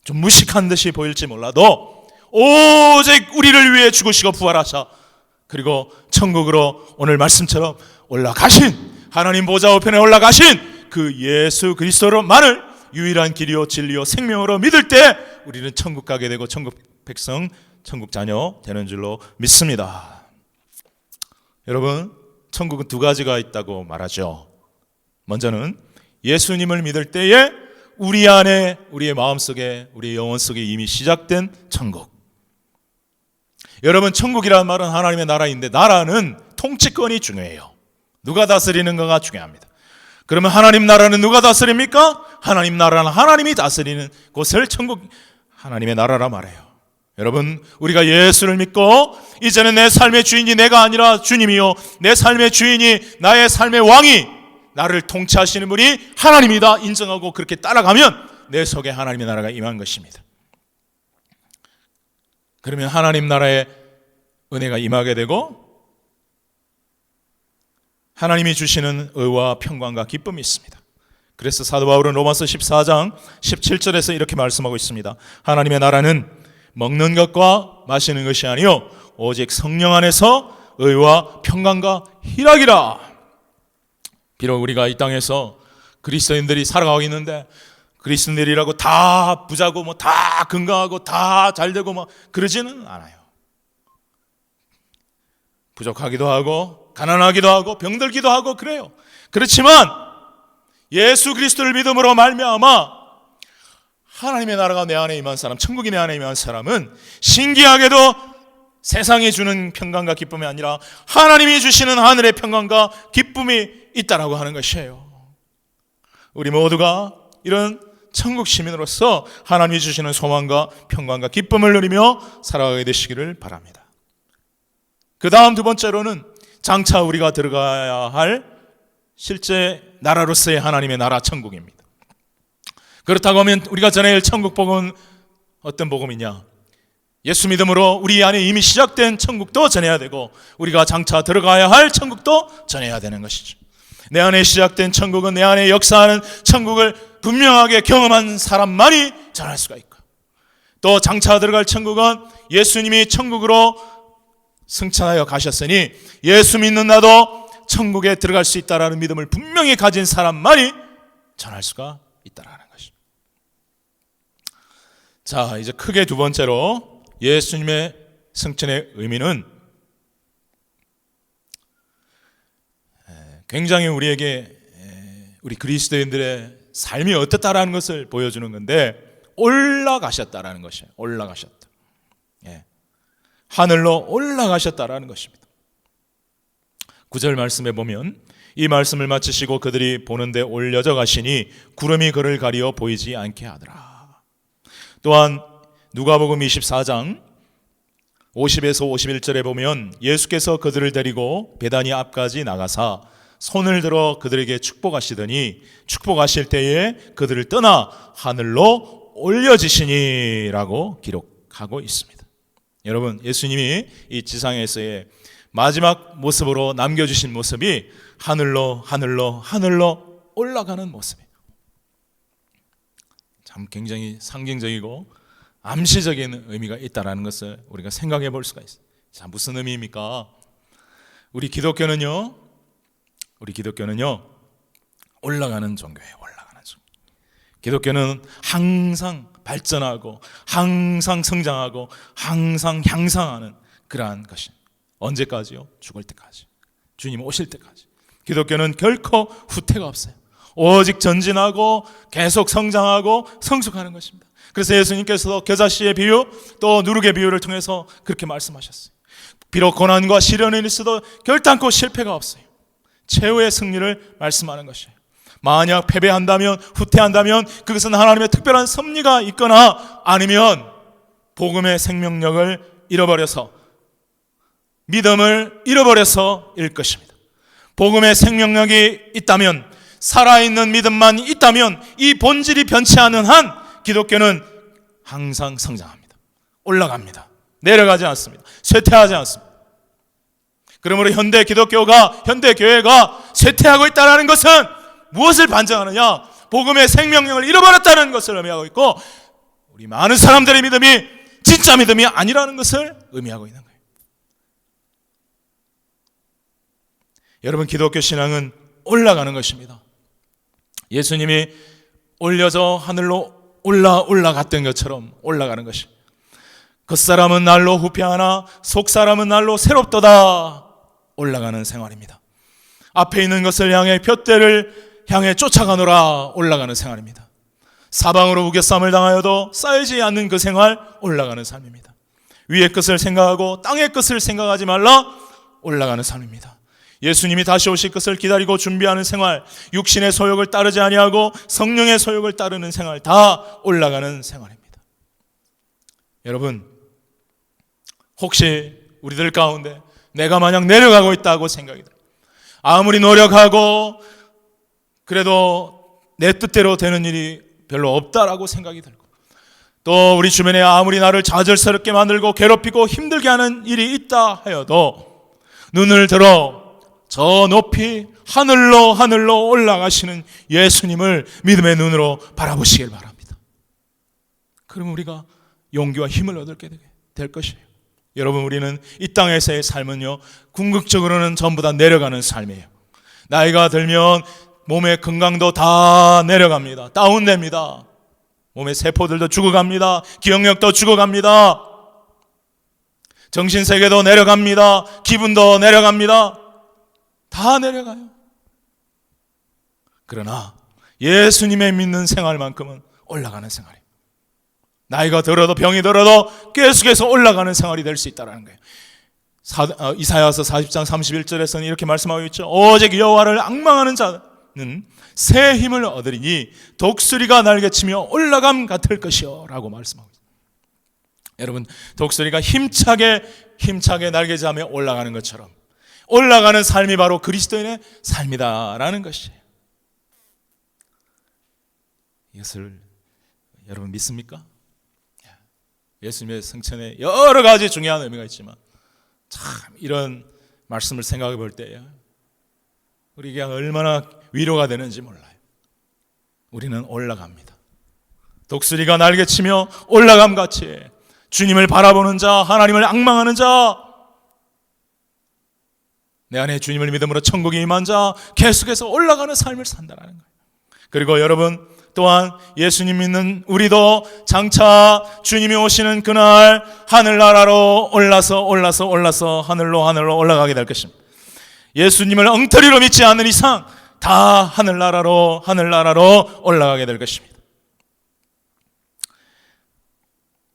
좀 무식한 듯이 보일지 몰라도 오직 우리를 위해 죽으시고 부활하사 그리고 천국으로 오늘 말씀처럼 올라가신, 하나님 보좌 우편에 올라가신 그 예수 그리스도로만을 유일한 길이요 진리요 생명으로 믿을 때 우리는 천국 가게 되고 천국 백성, 천국 자녀 되는 줄로 믿습니다. 여러분, 천국은 두 가지가 있다고 말하죠. 먼저는 예수님을 믿을 때에 우리 안에, 우리의 마음속에, 우리의 영혼 속에 이미 시작된 천국. 여러분, 천국이라는 말은 하나님의 나라인데 나라는 통치권이 중요해요. 누가 다스리는가가 중요합니다. 그러면 하나님 나라는 누가 다스립니까? 하나님 나라는 하나님이 다스리는 곳을 천국, 하나님의 나라라 말해요. 여러분, 우리가 예수를 믿고 이제는 내 삶의 주인이 내가 아니라 주님이요, 내 삶의 주인이, 나의 삶의 왕이, 나를 통치하시는 분이 하나님이다 인정하고 그렇게 따라가면 내 속에 하나님의 나라가 임한 것입니다. 그러면 하나님 나라의 은혜가 임하게 되고 하나님이 주시는 의와 평강과 기쁨이 있습니다. 그래서 사도 바울은 로마서 14장 17절에서 이렇게 말씀하고 있습니다. 하나님의 나라는 먹는 것과 마시는 것이 아니요 오직 성령 안에서 의와 평강과 희락이라. 비록 우리가 이 땅에서 그리스도인들이 살아가고 있는데 그리스도인들이라고 다 부자고 뭐 다 건강하고 다 잘되고 뭐 그러지는 않아요. 부족하기도 하고 가난하기도 하고 병들기도 하고 그래요. 그렇지만 예수 그리스도를 믿음으로 말미암아 하나님의 나라가 내 안에 임한 사람, 천국이 내 안에 임한 사람은 신기하게도 세상이 주는 평강과 기쁨이 아니라 하나님이 주시는 하늘의 평강과 기쁨이 있다라고 하는 것이에요. 우리 모두가 이런 천국 시민으로서 하나님이 주시는 소망과 평강과 기쁨을 누리며 살아가게 되시기를 바랍니다. 그 다음 두 번째로는 장차 우리가 들어가야 할 실제 나라로서의 하나님의 나라 천국입니다. 그렇다고 하면 우리가 전해야 할 천국 복음은 어떤 복음이냐? 예수 믿음으로 우리 안에 이미 시작된 천국도 전해야 되고 우리가 장차 들어가야 할 천국도 전해야 되는 것이죠. 내 안에 시작된 천국은 내 안에 역사하는 천국을 분명하게 경험한 사람만이 전할 수가 있고, 또 장차 들어갈 천국은 예수님이 천국으로 승천하여 가셨으니 예수 믿는 나도 천국에 들어갈 수 있다라는 믿음을 분명히 가진 사람만이 전할 수가 있다라는 것입니다. 자, 이제 크게 두 번째로 예수님의 승천의 의미는 굉장히 우리에게 우리 그리스도인들의 삶이 어떻다라는 것을 보여주는 건데 올라가셨다라는 것이에요. 올라가셨다. 하늘로 올라가셨다라는 것입니다. 9절 말씀에 보면 이 말씀을 마치시고 그들이 보는데 올려져 가시니 구름이 그를 가리어 보이지 않게 하더라. 또한 누가복음 24장 50에서 51절에 보면 예수께서 그들을 데리고 베다니 앞까지 나가사 손을 들어 그들에게 축복하시더니 축복하실 때에 그들을 떠나 하늘로 올려지시니라고 기록하고 있습니다. 여러분, 예수님이 이 지상에서의 마지막 모습으로 남겨주신 모습이 하늘로 올라가는 모습이에요. 참 굉장히 상징적이고 암시적인 의미가 있다는 것을 우리가 생각해 볼 수가 있어요. 자, 무슨 의미입니까? 우리 기독교는요 올라가는 종교예요. 올라가는 종교. 기독교는 항상 발전하고 항상 성장하고 항상 향상하는 그러한 것입니다. 언제까지요? 죽을 때까지, 주님 오실 때까지. 기독교는 결코 후퇴가 없어요. 오직 전진하고 계속 성장하고 성숙하는 것입니다. 그래서 예수님께서도 겨자씨의 비유 또 누룩의 비유를 통해서 그렇게 말씀하셨어요. 비록 고난과 시련이 있어도 결단코 실패가 없어요. 최후의 승리를 말씀하는 것이에요. 만약 패배한다면, 후퇴한다면 그것은 하나님의 특별한 섭리가 있거나 아니면 복음의 생명력을 잃어버려서, 믿음을 잃어버려서 일 것입니다. 복음의 생명력이 있다면, 살아있는 믿음만 있다면 이 본질이 변치 않은 한 기독교는 항상 성장합니다. 올라갑니다. 내려가지 않습니다. 쇠퇴하지 않습니다. 그러므로 현대 기독교가, 현대 교회가 쇠퇴하고 있다는 것은 무엇을 반증하느냐? 복음의 생명력을 잃어버렸다는 것을 의미하고 있고, 우리 많은 사람들의 믿음이 진짜 믿음이 아니라는 것을 의미하고 있는 거예요. 여러분, 기독교 신앙은 올라가는 것입니다. 예수님이 올려져 하늘로 올라갔던 것처럼 올라가는 것이, 겉사람은 날로 후패하나 속사람은 날로 새롭도다 올라가는 생활입니다. 앞에 있는 것을 향해 둯대를 향해 쫓아가노라 올라가는 생활입니다. 사방으로 우겨쌈을 당하여도 쌓이지 않는 그 생활, 올라가는 삶입니다. 위의 것을 생각하고 땅의 것을 생각하지 말라 올라가는 삶입니다. 예수님이 다시 오실 것을 기다리고 준비하는 생활, 육신의 소욕을 따르지 아니하고 성령의 소욕을 따르는 생활, 다 올라가는 생활입니다. 여러분, 혹시 우리들 가운데 내가 만약 내려가고 있다고 생각이 들어요. 아무리 노력하고 그래도 내 뜻대로 되는 일이 별로 없다라고 생각이 들고, 또 우리 주변에 아무리 나를 좌절스럽게 만들고 괴롭히고 힘들게 하는 일이 있다 하여도 눈을 들어 저 높이 하늘로 올라가시는 예수님을 믿음의 눈으로 바라보시길 바랍니다. 그러면 우리가 용기와 힘을 얻게 될 것이에요. 여러분, 우리는 이 땅에서의 삶은요, 궁극적으로는 전부 다 내려가는 삶이에요. 나이가 들면 몸의 건강도 다 내려갑니다. 다운됩니다. 몸의 세포들도 죽어갑니다. 기억력도 죽어갑니다. 정신세계도 내려갑니다. 기분도 내려갑니다. 다 내려가요. 그러나 예수님의 믿는 생활만큼은 올라가는 생활이에요. 나이가 들어도 병이 들어도 계속해서 올라가는 생활이 될 수 있다는 거예요. 이사야서 40장 31절에서는 이렇게 말씀하고 있죠. 오직 여호와를 앙망하는 자는 새 힘을 얻으리니 독수리가 날개치며 올라감 같을 것이요 라고 말씀하고 있습니다. 여러분, 독수리가 힘차게 날개자며 올라가는 것처럼 올라가는 삶이 바로 그리스도인의 삶이다라는 것이에요. 이것을 여러분 믿습니까? 예수님의 승천에 여러 가지 중요한 의미가 있지만 참 이런 말씀을 생각해 볼 때에 우리에게 얼마나 위로가 되는지 몰라요. 우리는 올라갑니다. 독수리가 날개치며 올라감같이 주님을 바라보는 자, 하나님을 앙망하는 자, 내 안에 주님을 믿음으로 천국에 임한 자, 계속해서 올라가는 삶을 산다는 거예요. 그리고 여러분, 또한 예수님 믿는 우리도 장차 주님이 오시는 그날 하늘나라로 올라서 하늘로 올라가게 될 것입니다. 예수님을 엉터리로 믿지 않는 이상 다 하늘나라로 올라가게 될 것입니다.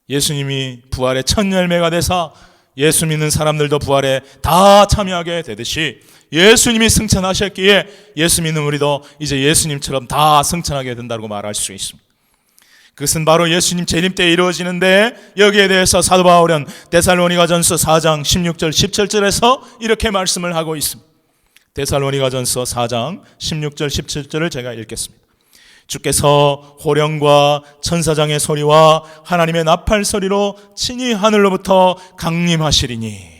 예수님이 부활의 첫 열매가 되사 예수 믿는 사람들도 부활에 다 참여하게 되듯이 예수님이 승천하셨기에 예수 믿는 우리도 이제 예수님처럼 다 승천하게 된다고 말할 수 있습니다. 그것은 바로 예수님 재림 때 이루어지는데, 여기에 대해서 사도 바울은 데살로니가전서 4장 16절 17절에서 이렇게 말씀을 하고 있습니다. 데살로니가전서 4장 16절 17절을 제가 읽겠습니다. 주께서 호령과 천사장의 소리와 하나님의 나팔 소리로 친히 하늘로부터 강림하시리니,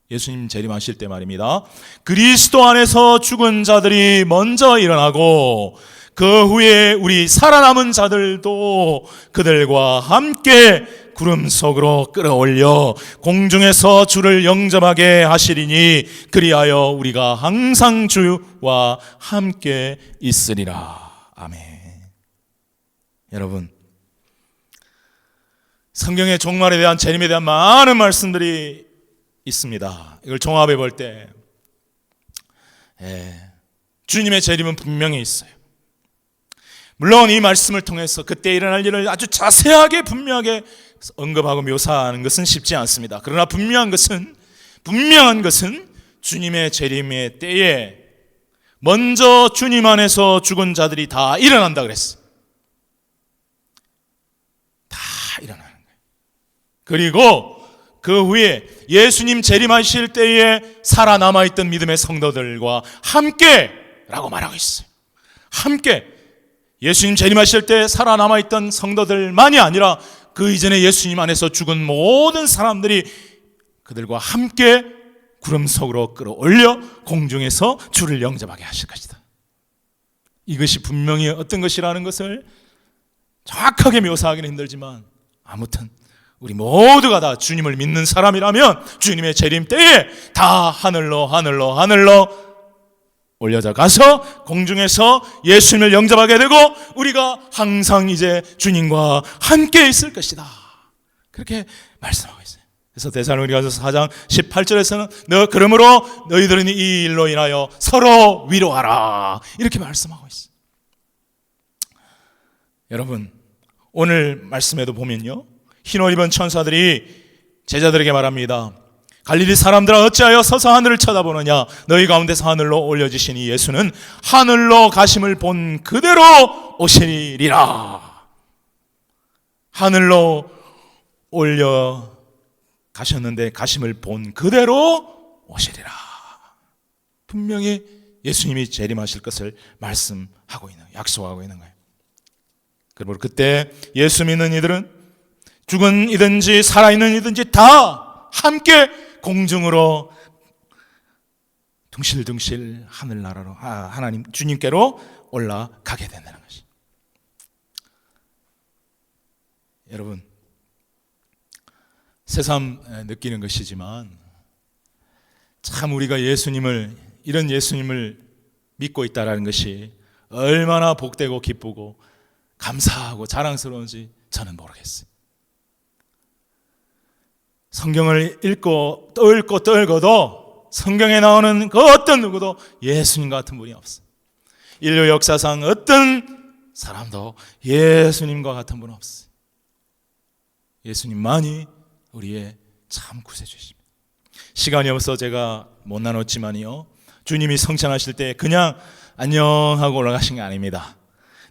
예수님 재림하실 때 말입니다. 그리스도 안에서 죽은 자들이 먼저 일어나고 그 후에 우리 살아남은 자들도 그들과 함께 구름 속으로 끌어올려 공중에서 주를 영접하게 하시리니, 그리하여 우리가 항상 주와 함께 있으리라. 아멘. 여러분, 성경의 종말에 대한, 재림에 대한 많은 말씀들이 있습니다. 이걸 종합해 볼 때 주님의 재림은 분명히 있어요. 물론 이 말씀을 통해서 그때 일어날 일을 아주 자세하게 분명하게 언급하고 묘사하는 것은 쉽지 않습니다. 그러나 분명한 것은 주님의 재림의 때에 먼저 주님 안에서 죽은 자들이 다 일어난다 그랬어요. 다 일어나는 거예요. 그리고 그 후에 예수님 재림하실 때에 살아남아있던 믿음의 성도들과 함께 라고 말하고 있어요. 함께. 예수님 재림하실 때 살아남아있던 성도들만이 아니라 그 이전에 예수님 안에서 죽은 모든 사람들이 그들과 함께 구름 속으로 끌어올려 공중에서 주를 영접하게 하실 것이다. 이것이 분명히 어떤 것이라는 것을 정확하게 묘사하기는 힘들지만, 아무튼 우리 모두가 다 주님을 믿는 사람이라면 주님의 재림 때에 다 하늘로 올려져 가서 공중에서 예수님을 영접하게 되고 우리가 항상 이제 주님과 함께 있을 것이다. 그렇게 말씀하고 있어요. 그래서 데살로니가서 4장 18절에서는 그러므로 너희들은 이 일로 인하여 서로 위로하라. 이렇게 말씀하고 있어요. 여러분, 오늘 말씀에도 보면요, 흰옷 입은 천사들이 제자들에게 말합니다. 갈릴리 사람들아 어찌하여 서서 하늘을 쳐다보느냐. 너희 가운데서 하늘로 올려지신 이 예수는 하늘로 가심을 본 그대로 오시리라. 하늘로 올려 가셨는데 가심을 본 그대로 오시리라. 분명히 예수님이 재림하실 것을 말씀하고 있는, 약속하고 있는 거예요. 그러므로 그때 예수 믿는 이들은 죽은 이든지 살아있는 이든지 다 함께 공중으로 둥실둥실 하늘나라로 하나님 주님께로 올라가게 된다는 것이. 여러분, 새삼 느끼는 것이지만 참 우리가 이런 예수님을 믿고 있다라는 것이 얼마나 복되고 기쁘고 감사하고 자랑스러운지 저는 모르겠어요. 성경을 읽고 떠읽어도 성경에 나오는 그 어떤 누구도 예수님 같은 분이 없어요. 인류 역사상 어떤 사람도 예수님과 같은 분은 없어요. 예수님만이 우리의 참 구세주십니다. 시간이 없어서 제가 못 나눴지만요, 주님이 성찬하실 때 그냥 안녕하고 올라가신 게 아닙니다.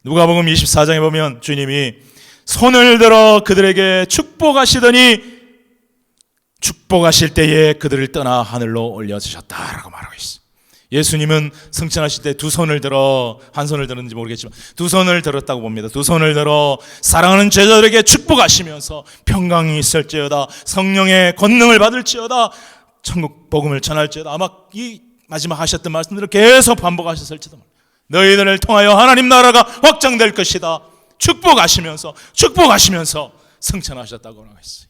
누가복음 24장에 보면 주님이 손을 들어 그들에게 축복하시더니 축복하실 때에 그들을 떠나 하늘로 올려주셨다라고 말하고 있어요. 예수님은 성찬하실 때 두 손을 들어, 한 손을 들었는지 모르겠지만 두 손을 들었다고 봅니다. 두 손을 들어 사랑하는 제자들에게 축복하시면서 평강이 있을지어다, 성령의 권능을 받을지어다, 천국 복음을 전할지어다. 아마 이 마지막 하셨던 말씀들을 계속 반복하셨을지도 모릅니다. 너희들을 통하여 하나님 나라가 확장될 것이다. 축복하시면서 성찬하셨다고 하고 있어요.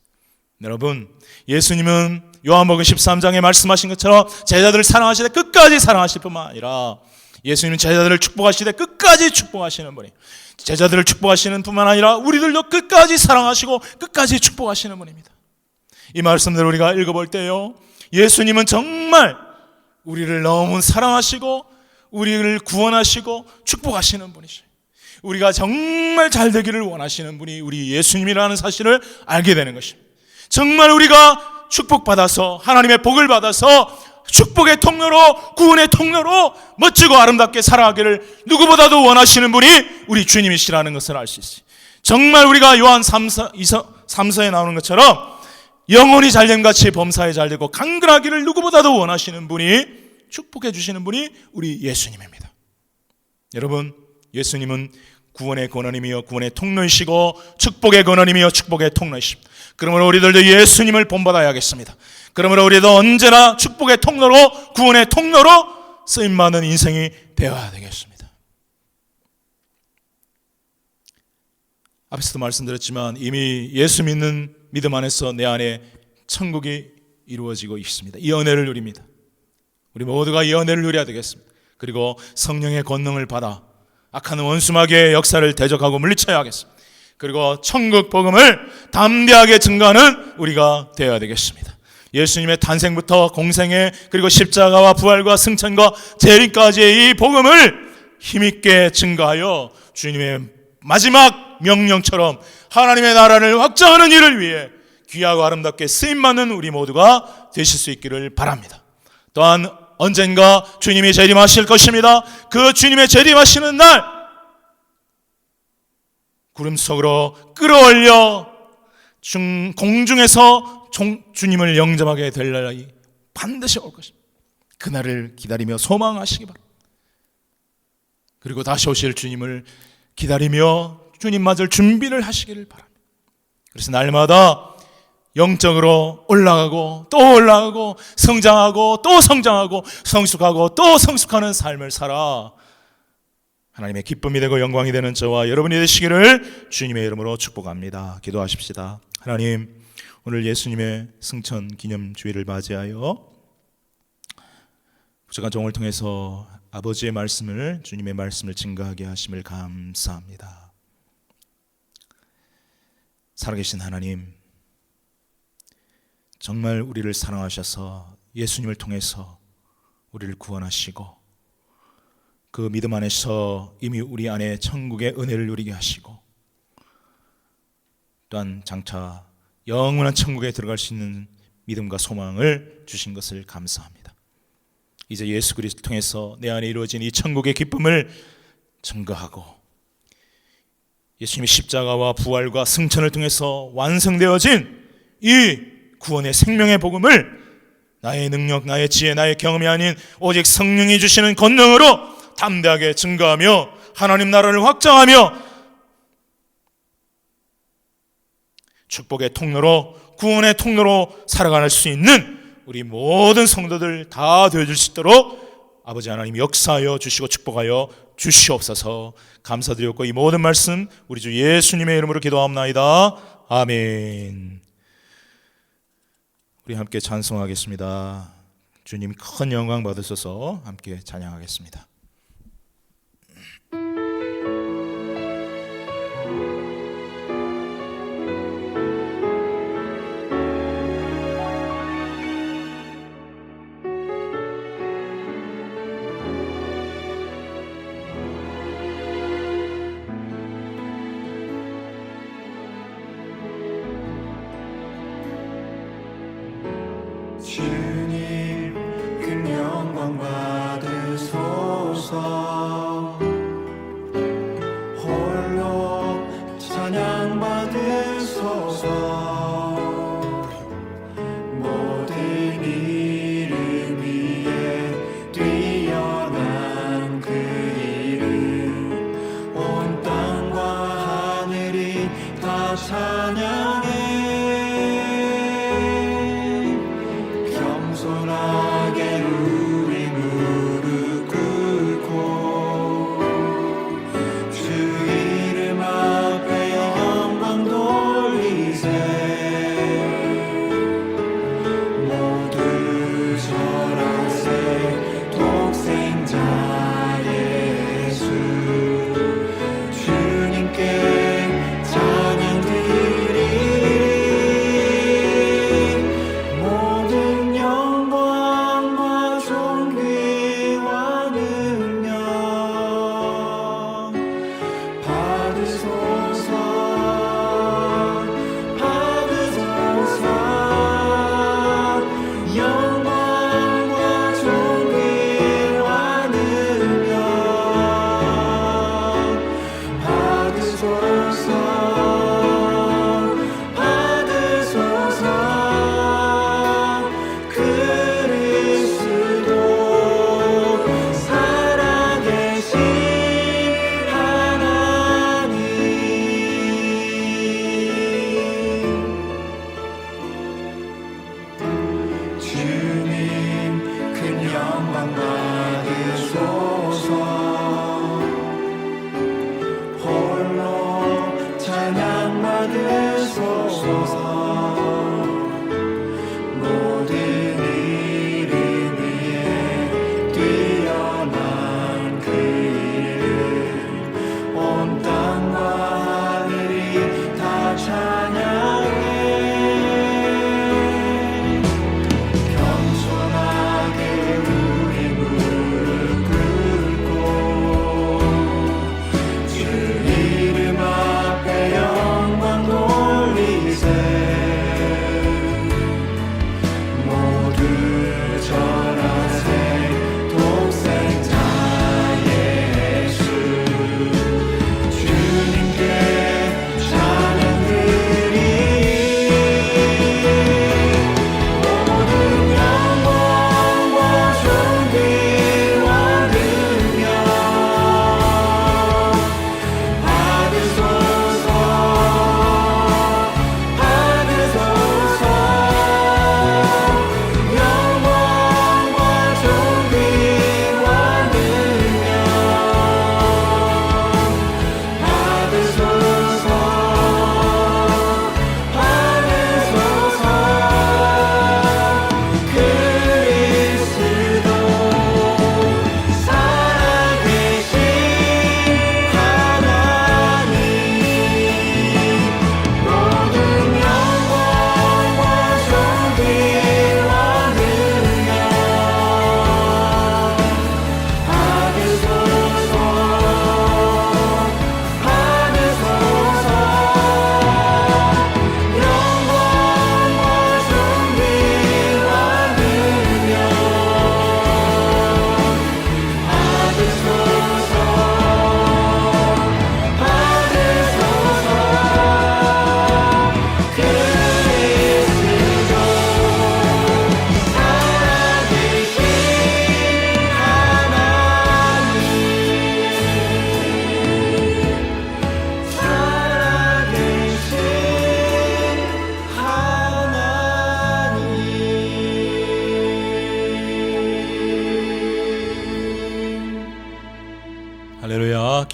여러분, 예수님은 요한복음 13장에 말씀하신 것처럼 제자들을 사랑하시되 끝까지 사랑하실 뿐만 아니라 예수님은 제자들을 축복하시되 끝까지 축복하시는 분이에요. 제자들을 축복하시는 뿐만 아니라 우리들도 끝까지 사랑하시고 끝까지 축복하시는 분입니다. 이 말씀들을 우리가 읽어볼 때요, 예수님은 정말 우리를 너무 사랑하시고 우리를 구원하시고 축복하시는 분이시죠. 우리가 정말 잘 되기를 원하시는 분이 우리 예수님이라는 사실을 알게 되는 것입니다. 정말 우리가 축복받아서 하나님의 복을 받아서 축복의 통로로, 구원의 통로로 멋지고 아름답게 살아가기를 누구보다도 원하시는 분이 우리 주님이시라는 것을 알 수 있어요. 정말 우리가 요한 3서에 나오는 것처럼 영혼이 잘됨같이 범사에 잘되고 강건하기를 누구보다도 원하시는 분이, 축복해 주시는 분이 우리 예수님입니다. 여러분, 예수님은 구원의 권원이며 구원의 통로이시고 축복의 권원이며 축복의 통로이십니다. 그러므로 우리들도 예수님을 본받아야겠습니다. 그러므로 우리도 언제나 축복의 통로로, 구원의 통로로 쓰임받는 인생이 되어야 되겠습니다. 앞에서도 말씀드렸지만 이미 예수 믿는 믿음 안에서 내 안에 천국이 이루어지고 있습니다. 이 은혜를 누립니다. 우리 모두가 이 은혜를 누려야 되겠습니다. 그리고 성령의 권능을 받아 악한 원수마귀의 역사를 대적하고 물리쳐야 하겠습니다. 그리고 천국 복음을 담대하게 증거하는 우리가 되어야 되겠습니다. 예수님의 탄생부터 공생애, 그리고 십자가와 부활과 승천과 재림까지의 이 복음을 힘있게 증거하여 주님의 마지막 명령처럼 하나님의 나라를 확장하는 일을 위해 귀하고 아름답게 쓰임받는 우리 모두가 되실 수 있기를 바랍니다. 또한 언젠가 주님이 재림하실 것입니다. 그 주님의 재림하시는 날 구름 속으로 끌어올려 공중에서 주님을 영접하게 될 날이 반드시 올 것입니다. 그날을 기다리며 소망하시기 바랍니다. 그리고 다시 오실 주님을 기다리며 주님 맞을 준비를 하시기를 바랍니다. 그래서 날마다 영적으로 올라가고 또 올라가고 성장하고 또 성장하고 성숙하고 또 성숙하는 삶을 살아 하나님의 기쁨이 되고 영광이 되는 저와 여러분이 되시기를 주님의 이름으로 축복합니다. 기도하십시다. 하나님, 오늘 예수님의 승천 기념주일을 맞이하여 부족한 종을 통해서 아버지의 말씀을, 주님의 말씀을 증거하게 하심을 감사합니다. 살아계신 하나님, 정말 우리를 사랑하셔서 예수님을 통해서 우리를 구원하시고 그 믿음 안에서 이미 우리 안에 천국의 은혜를 누리게 하시고 또한 장차 영원한 천국에 들어갈 수 있는 믿음과 소망을 주신 것을 감사합니다. 이제 예수 그리스도를 통해서 내 안에 이루어진 이 천국의 기쁨을 증거하고 예수님의 십자가와 부활과 승천을 통해서 완성되어진 이 구원의 생명의 복음을 나의 능력, 나의 지혜, 나의 경험이 아닌 오직 성령이 주시는 권능으로 담대하게 증거하며 하나님 나라를 확장하며 축복의 통로로, 구원의 통로로 살아갈 수 있는 우리 모든 성도들 다 되어줄 수 있도록 아버지 하나님 역사하여 주시고 축복하여 주시옵소서. 감사드렸고 이 모든 말씀 우리 주 예수님의 이름으로 기도합나이다. 아멘. 우리 함께 찬송하겠습니다. 주님 큰 영광 받으셔서 함께 찬양하겠습니다. 주님 큰 영광 받으소서. 홀로 찬양 받으소서. 모든 이름 위에 뛰어난 그 이름 온 땅과 하늘이 다 찬양해. 겸손하게 우리 무릎 꿇고 주 이름 앞에 영광 돌리세. 모두 절하세. 독생자 예수 주님께 찬양 드리리. 모든 영광과 존귀와 능력 받으소서. 받으소서. 영광과 존귀와 능력 받으소서. 받으소서. 그리스도 살아계신 하나님. 주님 큰 영광 받으소서. 홀로 찬양 받으소서. 모든 이름 위에 뛰어난 그 이름 온 땅과 하늘이 다 찬양해. 겸손하게 우리 무릎 꿇고 주 이름 앞에 영광 돌리세.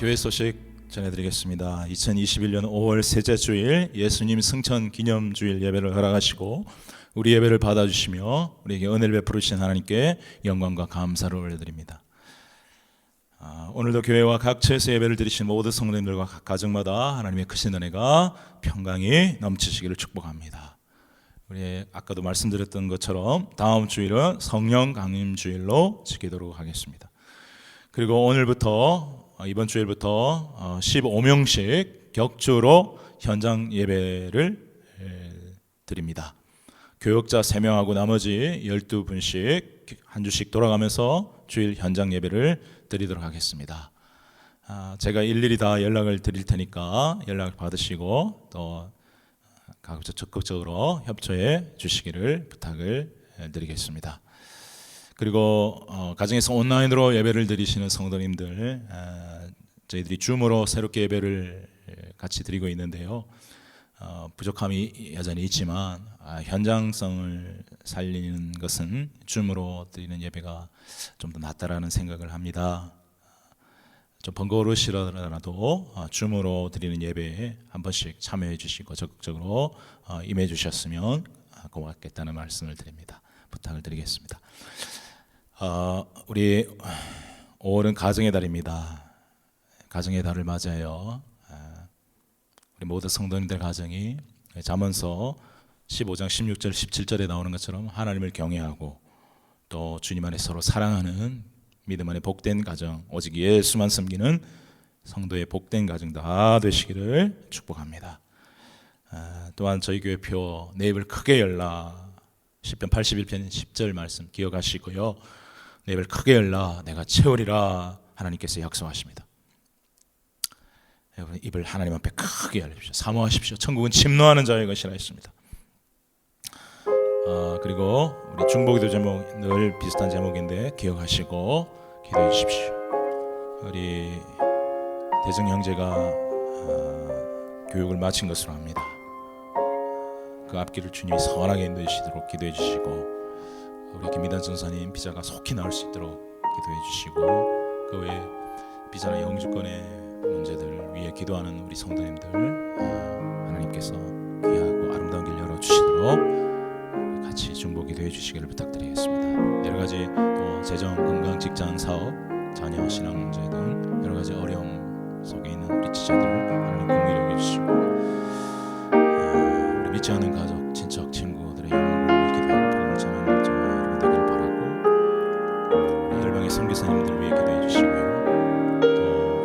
교회 소식 전해드리겠습니다. 2021년 5월 셋째 주일 예수님 승천 기념주일 예배를 허락하시고 우리 예배를 받아주시며 우리에게 은혜를 베풀으신 하나님께 영광과 감사를 올려드립니다. 오늘도 교회와 각처에서 예배를 드리신 모든 성도님들과 각 가정마다 하나님의 크신 은혜가 평강이 넘치시기를 축복합니다. 우리 아까도 말씀드렸던 것처럼 다음 주일은 성령 강림 주일로 지키도록 하겠습니다. 그리고 오늘부터 이번 주일부터 15명씩 격주로 현장 예배를 드립니다. 교역자 3명하고 나머지 12분씩 한 주씩 돌아가면서 주일 현장 예배를 드리도록 하겠습니다. 제가 일일이 다 연락을 드릴 테니까 연락을 받으시고 또 각자 적극적으로 협조해 주시기를 부탁을 드리겠습니다. 그리고 가정에서 온라인으로 예배를 드리시는 성도님들, 저희들이 줌으로 새롭게 예배를 같이 드리고 있는데요. 부족함이 여전히 있지만 현장성을 살리는 것은 줌으로 드리는 예배가 좀 더 낫다라는 생각을 합니다. 좀 번거로우시더라도 줌으로 드리는 예배에 한 번씩 참여해 주시고 적극적으로 임해 주셨으면 고맙겠다는 말씀을 드립니다. 부탁을 드리겠습니다. 우리 5월은 가정의 달입니다. 가정의 달을 맞아요. 우리 모든 성도님들 가정이 잠언서 15장 16절 17절에 나오는 것처럼 하나님을 경외하고 또 주님 안에 서로 사랑하는 믿음 안에 복된 가정, 오직 예수만 섬기는 성도의 복된 가정 다 되시기를 축복합니다. 또한 저희 교회표 내 입을 크게 열라, 시편 81편 10절 말씀 기억하시고요. 내 입을 크게 열라 내가 채우리라 하나님께서 약속하십니다. 여러분 입을 하나님 앞에 크게 열십시오. 사모하십시오. 천국은 침노하는 자의 것이라 했습니다. 그리고 우리 중보기도 제목 늘 비슷한 제목인데 기억하시고 기도해 주십시오. 우리 대정 형제가 교육을 마친 것으로 합니다. 그 앞길을 주님이 선하게 인도해 주시도록 기도해 주시고 우리 김미단 전사님 비자가 속히 나올 수 있도록 기도해 주시고 그 외에 비자나 영주권의 문제들 위해 기도하는 우리 성도님들 하나님께서 귀하고 아름다운 길 열어주시도록 같이 중보 기도해 주시기를 부탁드리겠습니다. 여러 가지 또 재정, 건강, 직장, 사업, 자녀, 신앙 문제 등 여러 가지 어려움 속에 있는 우리 지체들 하나님 긍휼히 여겨주시고 우리 믿지 않는 가족, 친척, 친구들의 영혼을 기도하고 복음을 전하는 저와 여러분 되기를 바라고 우리 열방의 선교사님들 위해 기도해 주시고요. 또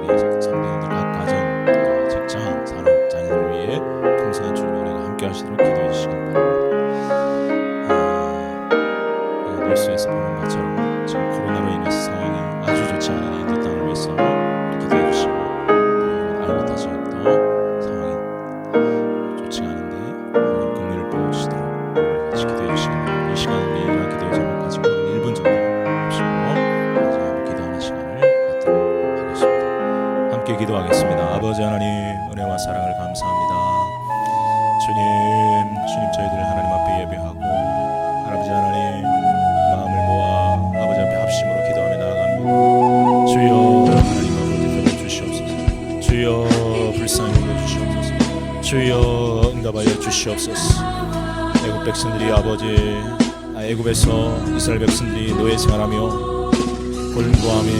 우리 성도님들 각 가정, 또 직장, 산업, 자녀들 위해 풍성한 주님의 은혜가 함께 하시도록 기도해 주시기를 바랍니다. 뉴스에서 보는 것처럼 지금 코로나로 인해서 상황이 아주 좋지 않은 인도 땅을 위해서 기도해 주시고 알버타 지역도 상황이 좋지가 않은데 하나님 긍휼을 보여주시도록 같이 기도해 주시기 바랍니다. 이 시간 우리 이러한 기도의 제목 가지고 1분 정도 하시고 마지막으로 기도하는 시간을 갖도록 하겠습니다. 함께 기도하겠습니다. 아버지 하나님 은혜와 사랑을 감사합니다. 주님 저희들 하나님 앞에 예배하고 아버지 하나님 마음을 모아 아버지 앞에 합심으로 기도하며 나아갑니다. 주여 하나님 아버지 들어주시옵소서. 주여 불쌍히 여겨주시옵소서. 주여 응답하여 주시옵소서. 애국 백성들이 아버지 애국에서 이스라엘 백성들이 노예 생활하며 곤고함에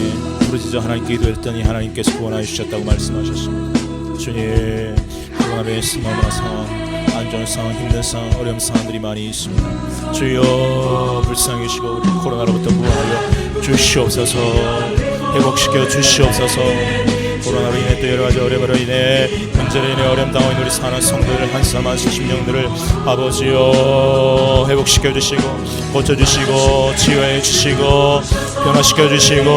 부르짖어 하나님께 기도했더니 하나님께서 구원하여 주셨다고 말씀하셨습니다. 주님 코로나로 너무나 상황 안 좋은 상황, 힘든 상황, 어려운 상황들이 많이 있습니다. 주여 불쌍히 여기시고 우리 코로나로부터 구원하여 주시옵소서. 회복시켜 주시옵소서. 코로나로 인해 또 여러 가지 어려움으로 인해 문제로 인해 어려움 당하고 있는 우리 사는 성도들 한사만 심령들을 아버지여 회복시켜 주시고 고쳐주시고 치유해 주시고 변화시켜 주시고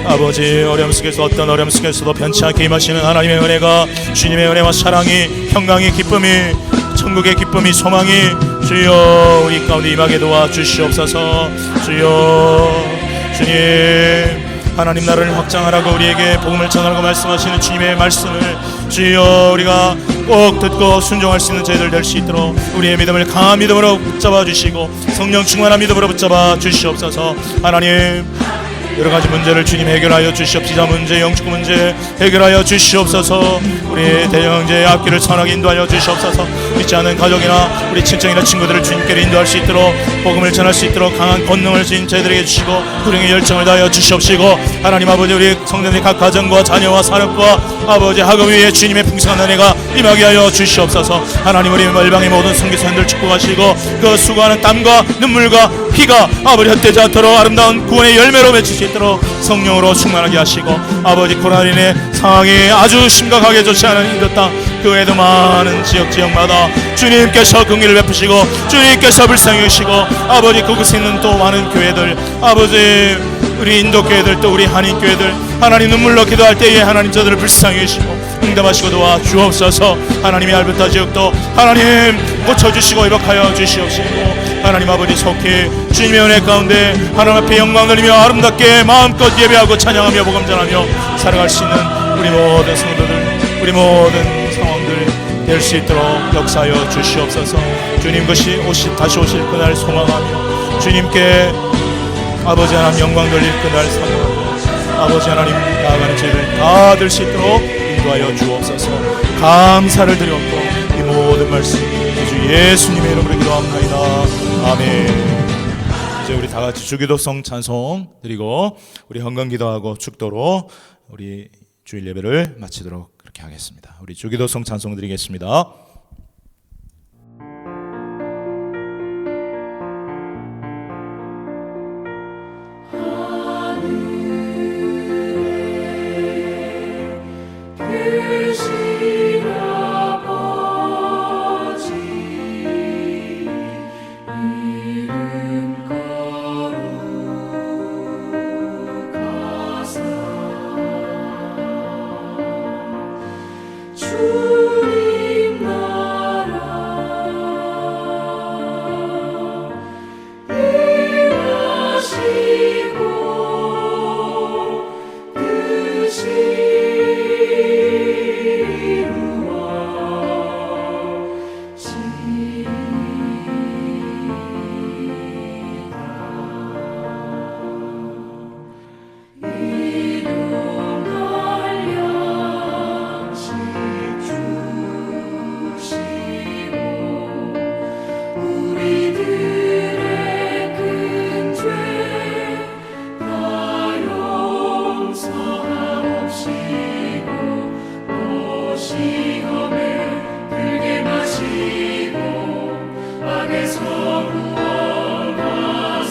아버지 어려움 속에서 어떤 어려움 속에서도 변치 않게 임하시는 하나님의 은혜가 주님의 은혜와 사랑이 평강이 기쁨이 천국의 기쁨이 소망이 주여 우리 가운데 임하게 도와주시옵소서. 주여 주님 하나님 나라를 확장하라고 우리에게 복음을 전하라고 말씀하시는 주님의 말씀을 주여 우리가 꼭 듣고 순종할 수 있는 저희들 될 수 있도록 우리의 믿음을 강한 믿음으로 붙잡아 주시고 성령 충만한 믿음으로 붙잡아 주시옵소서. 하나님 여러 가지 문제를 주님 해결하여 주시옵시자. 문제, 영축 문제 해결하여 주시옵소서. 우리 대형제의 앞길을 선하게 인도하여 주시옵소서. 믿지 않는 가족이나 우리 친척이나 친구들을 주님께로 인도할 수 있도록, 복음을 전할 수 있도록 강한 권능을 주인 저희들에게 주시고 불행의 열정을 다하여 주시옵시고, 하나님 아버지 우리 성도들의 각 가정과 자녀와 사역과 아버지 학업 위에 주님의 풍성한 은혜가 임하게 하여 주시옵소서. 하나님 우리 열방의 모든 선교사님들 축복하시고 그 수고하는 땀과 눈물과 피가 아버지 헛되지 않도록 아름다운 구원의 열매로 맺힐 수 있도록 성령으로 충만하게 하시고, 아버지 코로나로 인해 상황이 아주 심각하게 좋지 않은 인도 땅 그 외에도 많은 지역마다 주님께서 긍휼을 베푸시고 주님께서 불쌍히 여기시고, 아버지 그곳에 있는 또 많은 교회들, 아버지 우리 인도교회들 또 우리 한인교회들 하나님 눈물로 기도할 때에 하나님 저들을 불쌍히 여기시고 응답하시고 도와 주옵소서. 하나님의 알부타 지역도 하나님 고쳐주시고 회복하여 주시옵시고, 하나님 아버지 속히 주님의 은혜 가운데 하나님 앞에 영광 돌리며 아름답게 마음껏 예배하고 찬양하며 복음 전하며 살아갈 수 있는 우리 모든 성도들, 우리 모든 상황들 될 수 있도록 역사하여 주시옵소서. 주님 것이 다시 오실 그날 소망하며 주님께 아버지 하나님 영광 돌릴 그날 사모하며 아버지 하나님 나아가는 죄를 다 될 수 있도록 인도하여 주옵소서. 감사를 드렸고 이 모든 말씀 주 예수님의 이름으로 기도합니다. 아멘. 이제 우리 다 같이 주기도성 찬송 드리고 우리 헌금 기도하고 축도로 우리 주일 예배를 마치도록 그렇게 하겠습니다. 우리 주기도성 찬송 드리겠습니다. 계신 아버지 이름 거룩하사 주님 나라 임하시고 뜻이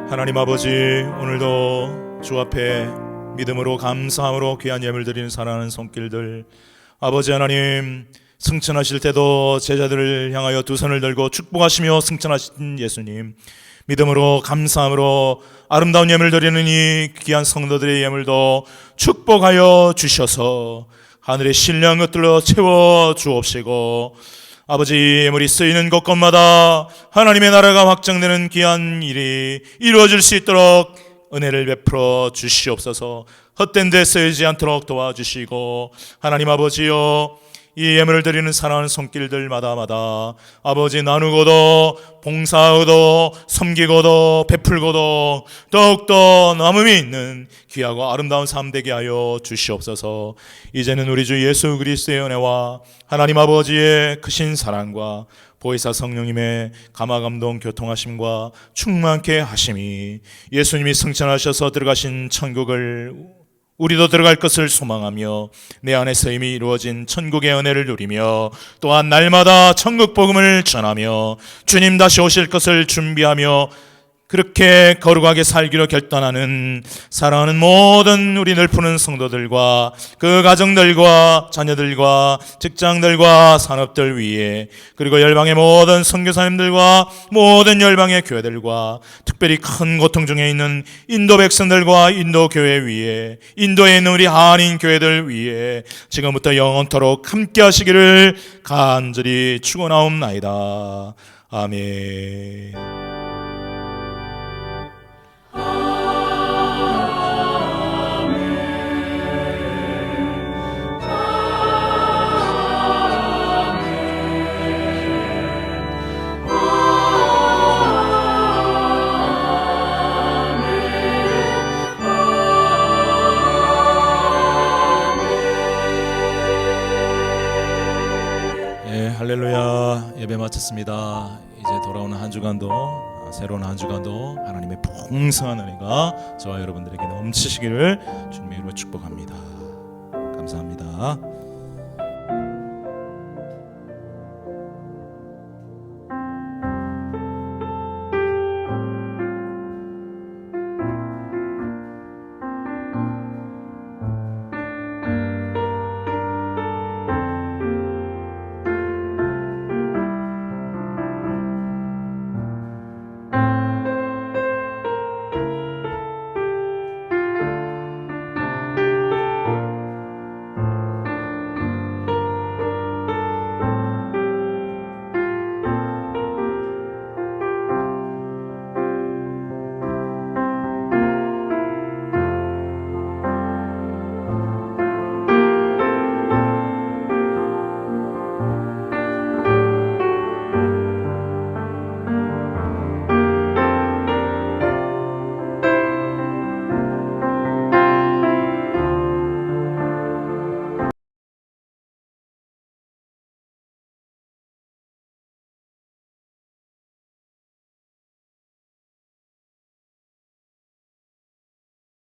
하나님 아버지, 오늘도 주 앞에 믿음으로 감사함으로 귀한 예물 드리는 사랑하는 손길들, 아버지 하나님 승천하실 때도 제자들을 향하여 두 손을 들고 축복하시며 승천하신 예수님, 믿음으로 감사함으로 아름다운 예물 드리는 이 귀한 성도들의 예물도 축복하여 주셔서 하늘의 신령한 것들로 채워 주옵시고, 아버지 예물이 쓰이는 곳곳마다 하나님의 나라가 확장되는 귀한 일이 이루어질 수 있도록 은혜를 베풀어 주시옵소서. 헛된 데 쓰이지 않도록 도와주시고, 하나님 아버지여, 이 예물을 드리는 사랑하는 손길들마다 아버지 나누고도 봉사하고도 섬기고도 베풀고도 더욱더 남음이 있는 귀하고 아름다운 삶 되게 하여 주시옵소서. 이제는 우리 주 예수 그리스도의 은혜와 하나님 아버지의 크신 사랑과 보혜사 성령님의 감화감동 교통하심과 충만케 하심이, 예수님이 승천하셔서 들어가신 천국을 우리도 들어갈 것을 소망하며 내 안에서 이미 이루어진 천국의 은혜를 누리며, 또한 날마다 천국 복음을 전하며 주님 다시 오실 것을 준비하며 그렇게 거룩하게 살기로 결단하는 사랑하는 모든 우리 늘푸는 성도들과 그 가정들과 자녀들과 직장들과 산업들 위에, 그리고 열방의 모든 선교사님들과 모든 열방의 교회들과 특별히 큰 고통 중에 있는 인도 백성들과 인도 교회 위에, 인도에 있는 우리 한인 교회들 위에 지금부터 영원토록 함께 하시기를 간절히 축원하옵나이다. 아멘. 할렐루야. 예배 마쳤습니다. 이제 돌아오는 한 주간도, 새로운 한 주간도 하나님의 풍성한 은혜가 저와 여러분들에게 넘치시기를 주님의 이름으로 축복합니다. 감사합니다.